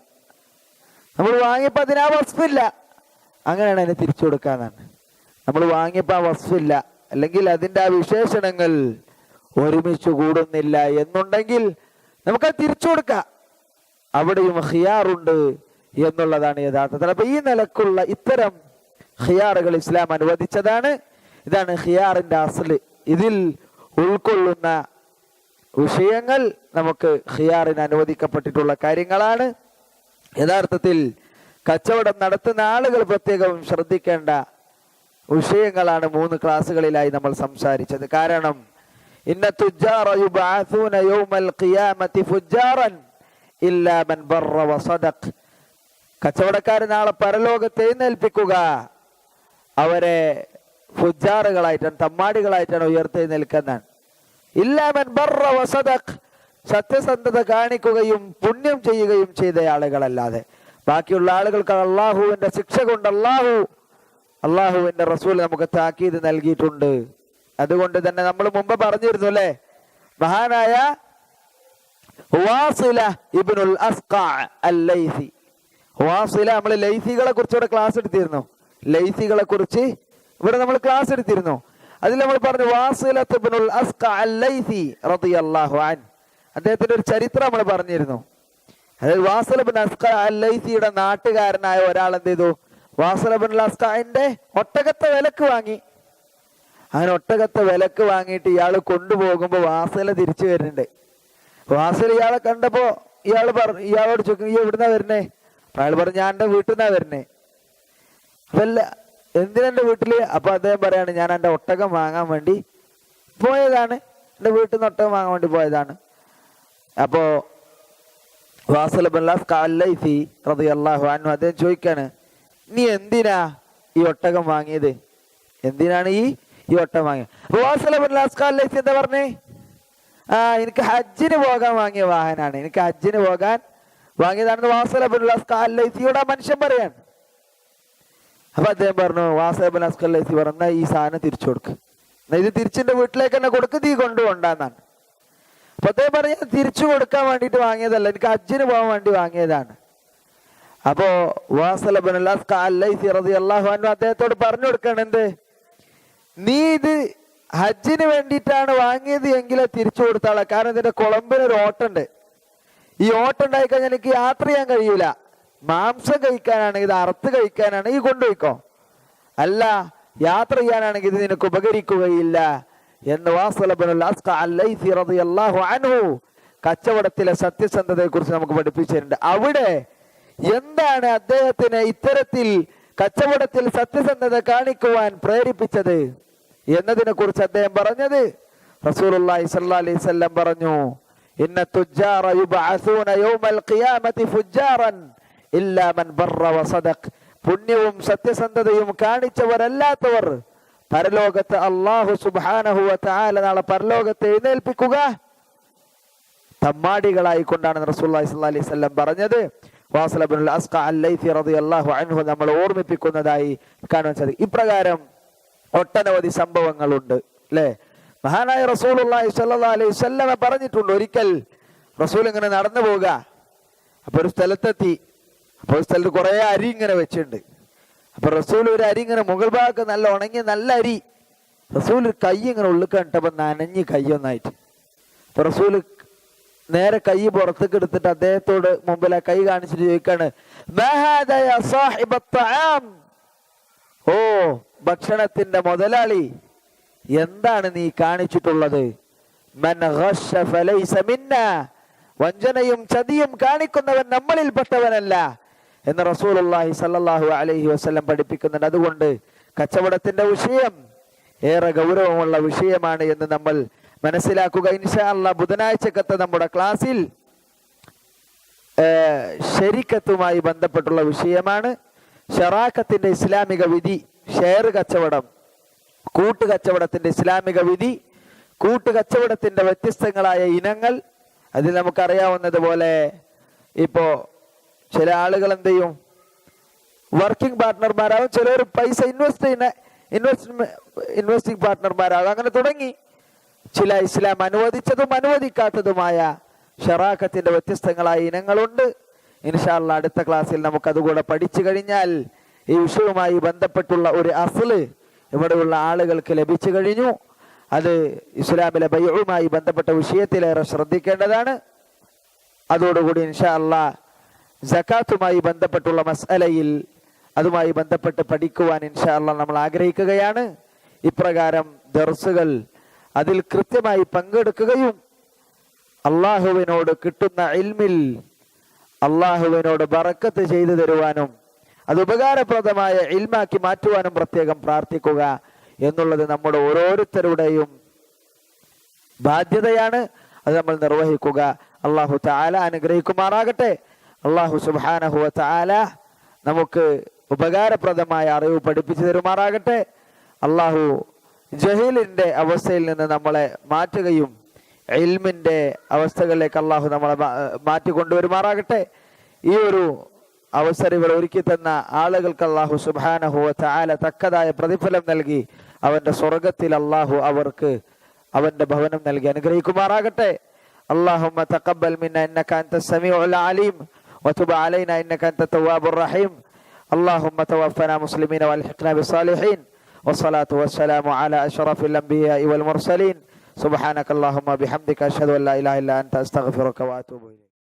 നമ്മൾ വാങ്ങിയപ്പോൾ അതിന് ആ വസ്തുവില്ല, അങ്ങനെയാണ് അതിനെ തിരിച്ചു കൊടുക്കാന്നാണ്. നമ്മൾ വാങ്ങിയപ്പോൾ ആ വസ്തുവില്ല, അല്ലെങ്കിൽ അതിൻ്റെ ആ വിശേഷണങ്ങൾ ഒരുമിച്ച് കൂടുന്നില്ല എന്നുണ്ടെങ്കിൽ നമുക്കത് തിരിച്ചു കൊടുക്കാം. അവിടെയും ഖിയാറുണ്ട് എന്നുള്ളതാണ് യഥാർത്ഥത്തിൽ. അപ്പൊ ഈ നിലക്കുള്ള ഇത്തരം ഖിയാറുകൾ ഇസ്ലാം അനുവദിച്ചതാണ്. ഇതാണ് ഖിയാറിന്റെ അസ്ല്. ഇതിൽ ഉൾക്കൊള്ളുന്ന വിഷയങ്ങൾ നമുക്ക് ഖിയാറിന് അനുവദിക്കപ്പെട്ടിട്ടുള്ള കാര്യങ്ങളാണ്. യഥാർത്ഥത്തിൽ കച്ചവടം നടത്തുന്ന ആളുകൾ പ്രത്യേകം ശ്രദ്ധിക്കേണ്ട വിഷയങ്ങളാണ് 3 ക്ലാസ്സുകളിലായി നമ്മൾ സംസാരിച്ചത്. കാരണം ഇന്ന തുജ്ജാറ യുബഅസൂന യൗമൽ ഖിയാമത്തി ഫുജ്ജാറൻ ഇല്ലാ മൻ ബറ വസദഖ്. കച്ചവടക്കാരെ നാളെ പരലോകത്ത് എഴുന്നേൽപ്പിക്കുക അവരെ ഫുജ്ജാറുകളായിട്ടാണ്, തമ്മാടികളായിട്ടാണ് ഉയർത്തെഴുന്നേൽക്കുന്നതാണ്. ഇല്ലാ മൻ ബറ വസദഖ്, സത്യസന്ധത കാണിക്കുകയും പുണ്യം ചെയ്യുകയും ചെയ്ത ആളുകളല്ലാതെ. ബാക്കിയുള്ള ആളുകൾക്ക് അള്ളാഹുവിന്റെ ശിക്ഷ കൊണ്ട് അള്ളാഹുവിന്റെ റസൂൽ നമുക്ക് താക്കീത് നൽകിയിട്ടുണ്ട്. അതുകൊണ്ട് തന്നെ നമ്മൾ മുമ്പ് പറഞ്ഞിരുന്നു അല്ലെ, മഹാനായ വാസില ഇബ്നുൽ അസ്ഖഅ അൽ-ലൈസി. വാസില, നമ്മൾ ലൈസികളെ കുറിച്ച് ഇവിടെ ക്ലാസ് എടുത്തിരുന്നു. ലൈസികളെ കുറിച്ച് ഇവിടെ നമ്മൾ ക്ലാസ് എടുത്തിരുന്നു. അതിൽ നമ്മൾ പറഞ്ഞു വാസില ഇബ്നുൽ അസ്ഖഅ അൽ-ലൈസി റളിയല്ലാഹു അൻഹു, അദ്ദേഹത്തിന്റെ ഒരു ചരിത്രം നമ്മൾ പറഞ്ഞിരുന്നു. അതായത് വാസില ഇബ്നുൽ അസ്ഖഅ അൽ-ലൈസിയുടെ നാട്ടുകാരനായ ഒരാൾ എന്ത് ചെയ്തു, വാസില ഇബ്നുൽ അസ്ഖഅന്റെ ഒട്ടകത്തെ വിലക്ക് വാങ്ങി. അങ്ങനെ ഒട്ടകത്തെ വിലക്ക് വാങ്ങിയിട്ട് ഇയാൾ കൊണ്ടുപോകുമ്പോൾ വാസില തിരിച്ചു വരുന്നുണ്ട്. വാസില ഇയാളെ കണ്ടപ്പോ ഇയാളോട് ചോദിക്കും, ഈ എവിടുന്നാ വരുന്നേ? അയാൾ പറഞ്ഞു, ഞാൻ എൻ്റെ വീട്ടിൽ നിന്നാ വരുന്നേ. അതല്ല, എന്തിനെന്റെ വീട്ടില്? അപ്പൊ അദ്ദേഹം പറയാണ്, ഞാൻ എൻ്റെ ഒട്ടകം വാങ്ങാൻ വേണ്ടി പോയതാണ്, എൻ്റെ വീട്ടിൽ നിന്ന് ഒട്ടകം വാങ്ങാൻ വേണ്ടി പോയതാണ്. അപ്പോ വാസില ഇബ്നുൽ അസ്ഖഅ അൽ-ലൈസി റളിയല്ലാഹു അൻഹു അദ്ദേഹം ചോദിക്കാണ്, നീ എന്തിനാ ഈ ഒട്ടകം വാങ്ങിയത്? എന്തിനാണ് ഈ ഒട്ടകം വാങ്ങിയത്? വാസില ഇബ്നുൽ അസ്ഖഅ അൽ-ലൈസി എന്താ പറഞ്ഞേ? എനിക്ക് ഹജ്ജിന് പോകാൻ വാങ്ങിയ വാഹനാണ്, എനിക്ക് ഹജ്ജിന് പോകാൻ വാങ്ങിയതാണെന്ന് വാസില ഇബ്നുൽ അസ്ഖഅ അൽ-ലൈസിയോട് ആ മനുഷ്യൻ പറയാണ്. അപ്പൊ അദ്ദേഹം പറഞ്ഞു, വാസില ഇബ്നുൽ അസ്ഖഅ അൽ-ലൈസി പറഞ്ഞ ഈ സാധനം തിരിച്ചു കൊടുക്ക്, ഇത് തിരിച്ചെന്റെ വീട്ടിലേക്ക് തന്നെ കൊടുക്ക്, തീ കൊണ്ടുകൊണ്ടാന്നാണ്. അപ്പൊ അദ്ദേഹം പറഞ്ഞ തിരിച്ചു കൊടുക്കാൻ വേണ്ടിയിട്ട് വാങ്ങിയതല്ല, എനിക്ക് ഹജ്ജിന് പോകാൻ വേണ്ടി വാങ്ങിയതാണ്. അപ്പോ വാസില ഇബ്നുൽ അസ്ഖഅ അൽ-ലൈസി റളിയല്ലാഹു അൻഹു അദ്ദേഹത്തോട് പറഞ്ഞു കൊടുക്കണം, എന്ത്, നീ ഇത് ഹജ്ജിന് വേണ്ടിയിട്ടാണ് വാങ്ങിയത് എങ്കിലേ തിരിച്ചു കൊടുത്താളെ. കാരണം ഇതിന്റെ കുളമ്പിനൊരു ഓട്ടുണ്ട്, ഈ ഓട്ടം ഉണ്ടായി കഴിഞ്ഞാൽ എനിക്ക് യാത്ര ചെയ്യാൻ കഴിയൂല. മാംസം കഴിക്കാനാണെങ്കിൽ, ഇത് അറുത്ത് കഴിക്കാനാണെങ്കിൽ ഈ കൊണ്ടുപോയിക്കോ, അല്ല യാത്ര ചെയ്യാനാണെങ്കിൽ ഇത് നിനക്ക് ഉപകരിക്കുകയില്ല എന്ന് വാസില ഇബ്നുൽ അസ്ഖഅ അൽ-ലൈസി റളിയല്ലാഹു അൻഹു കച്ചവടത്തിലെ സത്യസന്ധതയെ കുറിച്ച് നമുക്ക് പഠിപ്പിച്ചിട്ടുണ്ട്. അവിടെ എന്താണ് അദ്ദേഹത്തിന് ഇത്തരത്തിൽ കച്ചവടത്തിൽ സത്യസന്ധത കാണിക്കുവാൻ പ്രേരിപ്പിച്ചത് എന്നതിനെ കുറിച്ച് അദ്ദേഹം പറഞ്ഞത്, റസൂലുള്ളാഹി സ്വല്ലല്ലാഹു അലൈഹി വസല്ലം പറഞ്ഞു, ഇന്ന തുജ്ജാറ യുബഅസൂന യൗമൽ ഖിയാമത്തി ഫുജ്ജാറൻ ഇല്ലാ മൻ ബറ വസദഖ്. പുണ്യവും സത്യസന്ധതയും കാണിച്ചവരല്ലാത്തവർ പരലോകത്ത് അല്ലാഹു സുബ്ഹാനഹു വ തആല നാളെ പരലോകത്തെ എഴുന്നേൽപ്പിക്കുക തമ്മാടികളായി കൊണ്ടാണ് റസൂലുള്ളാഹി സ്വല്ലല്ലാഹു അലൈഹി വസല്ലം പറഞ്ഞത്. വാസില ഇബ്നുൽ അസ്ഖഅ അൽ-ലൈസി റളിയല്ലാഹു അൻഹു നമ്മൾ ഓർമ്മിപ്പിക്കുന്നതായി കാണാൻ സാധിക്കും. ഇപ്രകാരം ഒട്ടനവധി സംഭവങ്ങളുണ്ട് അല്ലെ. മഹാനായ റസൂലുള്ളാഹി സ്വല്ലല്ലാഹു അലൈഹി വസല്ലം പറഞ്ഞിട്ടുണ്ട്, ഒരിക്കൽ റസൂൽ ഇങ്ങനെ നടന്നു പോവുക. അപ്പൊ ഒരു സ്ഥലത്തെത്തി. അപ്പൊ ഒരു സ്ഥലത്ത് കുറെ അരി ഇങ്ങനെ വെച്ചിട്ടുണ്ട്. അപ്പൊ റസൂൽ ഒരു അരി ഇങ്ങനെ മുകൾ ഭാഗത്ത് നല്ല ഉണങ്ങിയ നല്ല അരി, റസൂൽ കൈ ഇങ്ങനെ ഉള്ളിൽ കണ്ടപ്പോ നനഞ്ഞ് കൈയൊന്നായിട്ട്. അപ്പൊ റസൂൽ നേരെ കൈ പുറത്തേക്ക് എടുത്തിട്ട് അദ്ദേഹത്തോട് മുമ്പിൽ ആ കൈ കാണിച്ചിട്ട് ചോദിക്കാണ്, ഓ ഭക്ഷണത്തിന്റെ മുതലാളി, എന്താണ് നീ കാണിച്ചിട്ടുള്ളത്? വഞ്ചനയും ചതിയും കാണിക്കുന്നവൻ നമ്മളിൽപ്പെട്ടവനല്ല എന്ന് റസൂലുള്ളാഹി സ്വല്ലല്ലാഹു അലൈഹി വസല്ലം പഠിപ്പിക്കുന്നുണ്ട്. അതുകൊണ്ട് കച്ചവടത്തിന്റെ വിഷയം ഏറെ ഗൗരവമുള്ള വിഷയമാണ് എന്ന് നമ്മൾ മനസ്സിലാക്കുക. ഇൻഷാ അല്ലാഹ് ബുധനാഴ്ചക്കത്തെ നമ്മുടെ ക്ലാസ്സിൽ ശരീക്കത്തുമായി ബന്ധപ്പെട്ടുള്ള വിഷയമാണ്. ഷറാക്കത്തിന്റെ ഇസ്ലാമിക വിധി, ഷെയർ കച്ചവടം, കൂട്ടുകച്ചവടത്തിന്റെ ഇസ്ലാമിക വിധി, കൂട്ടുകച്ചവടത്തിന്റെ വ്യത്യസ്തങ്ങളായ ഇനങ്ങൾ. അതിൽ നമുക്കറിയാവുന്നതുപോലെ ഇപ്പോ ചില ആളുകൾ എന്ത് ചെയ്യും, വർക്കിംഗ് പാർട്ട്ണർമാരാകും, ചിലർ പൈസ ഇൻവെസ്റ്റിംഗ് പാർട്ട്ണർമാരാകും. അങ്ങനെ തുടങ്ങി ചില ഇസ്ലാം അനുവദിച്ചതും അനുവദിക്കാത്തതുമായ ഷറാക്കത്തിന്റെ വ്യത്യസ്തങ്ങളായ ഇനങ്ങളുണ്ട്. ഇൻഷാ അല്ലാഹ് അടുത്ത ക്ലാസ്സിൽ നമുക്കതുകൂടെ പഠിച്ചു കഴിഞ്ഞാൽ ഈ വിഷയവുമായി ബന്ധപ്പെട്ടുള്ള ഒരു അസ്ല് ഇവിടെയുള്ള ആളുകൾക്ക് ലഭിച്ചു കഴിഞ്ഞു. അത് ഇസ്ലാമിലെ ബൈഉമായി ബന്ധപ്പെട്ട വിഷയത്തിലേറെ ശ്രദ്ധിക്കേണ്ടതാണ്. അതോടുകൂടി ഇൻഷാ അല്ലാഹ് സകാത്തുമായി ബന്ധപ്പെട്ടുള്ള മസ്അലയിൽ അതുമായി ബന്ധപ്പെട്ട് പഠിക്കുവാൻ ഇൻഷാ അല്ലാഹ് നമ്മൾ ആഗ്രഹിക്കുകയാണ്. ഇപ്രകാരം ദർസുകൾ അതിൽ കൃത്യമായി പങ്കെടുക്കുകയും അള്ളാഹുവിനോട് കിട്ടുന്ന ഇൽമിൽ അള്ളാഹുവിനോട് ബറക്കത്ത് ചെയ്തു തരുവാനും അത് ഉപകാരപ്രദമായ ഇൽമാക്കി മാറ്റുവാനും പ്രത്യേകം പ്രാർത്ഥിക്കുക എന്നുള്ളത് നമ്മുടെ ഓരോരുത്തരുടെയും ബാധ്യതയാണ്. അത് നമ്മൾ നിർവഹിക്കുക. അള്ളാഹു തആല അനുഗ്രഹിക്കുമാറാകട്ടെ. അള്ളാഹു സുബ്ഹാനഹു വ തആല നമുക്ക് ഉപകാരപ്രദമായ അറിവ് പഠിപ്പിച്ചു തരുമാറാകട്ടെ. അള്ളാഹു ജഹീലിന്റെ അവസ്ഥയിൽ നിന്ന് നമ്മളെ മാറ്റുകയും ഇൽമിന്റെ അവസ്ഥകളിലേക്ക് അള്ളാഹു നമ്മളെ മാറ്റിക്കൊണ്ടുവരുമാറാകട്ടെ. ഈ ഒരു അവസരം ഇവിടെ ഒരുക്കി തന്ന ആളുകൾക്ക് അള്ളാഹു സുബ്ഹാനഹു വ തആല തക്കതായ പ്രതിഫലം നൽകി അവന്റെ സ്വർഗത്തിൽ അള്ളാഹു അവർക്ക് അവന്റെ ഭവനം നൽകി അനുഗ്രഹിക്കുമാറാകട്ടെ. اللهم تقبل منا إنك أنت السميع العليم وتب علينا إنك أنت التواب الرحيم. اللهم توفنا مسلمين والحقنا بالصالحين والصلاة والسلام على أشرف الأنبياء والمرسلين. سبحانك اللهم بحمدك أشهد أن لا إله إلا أنت أستغفرك وأتوب إليك.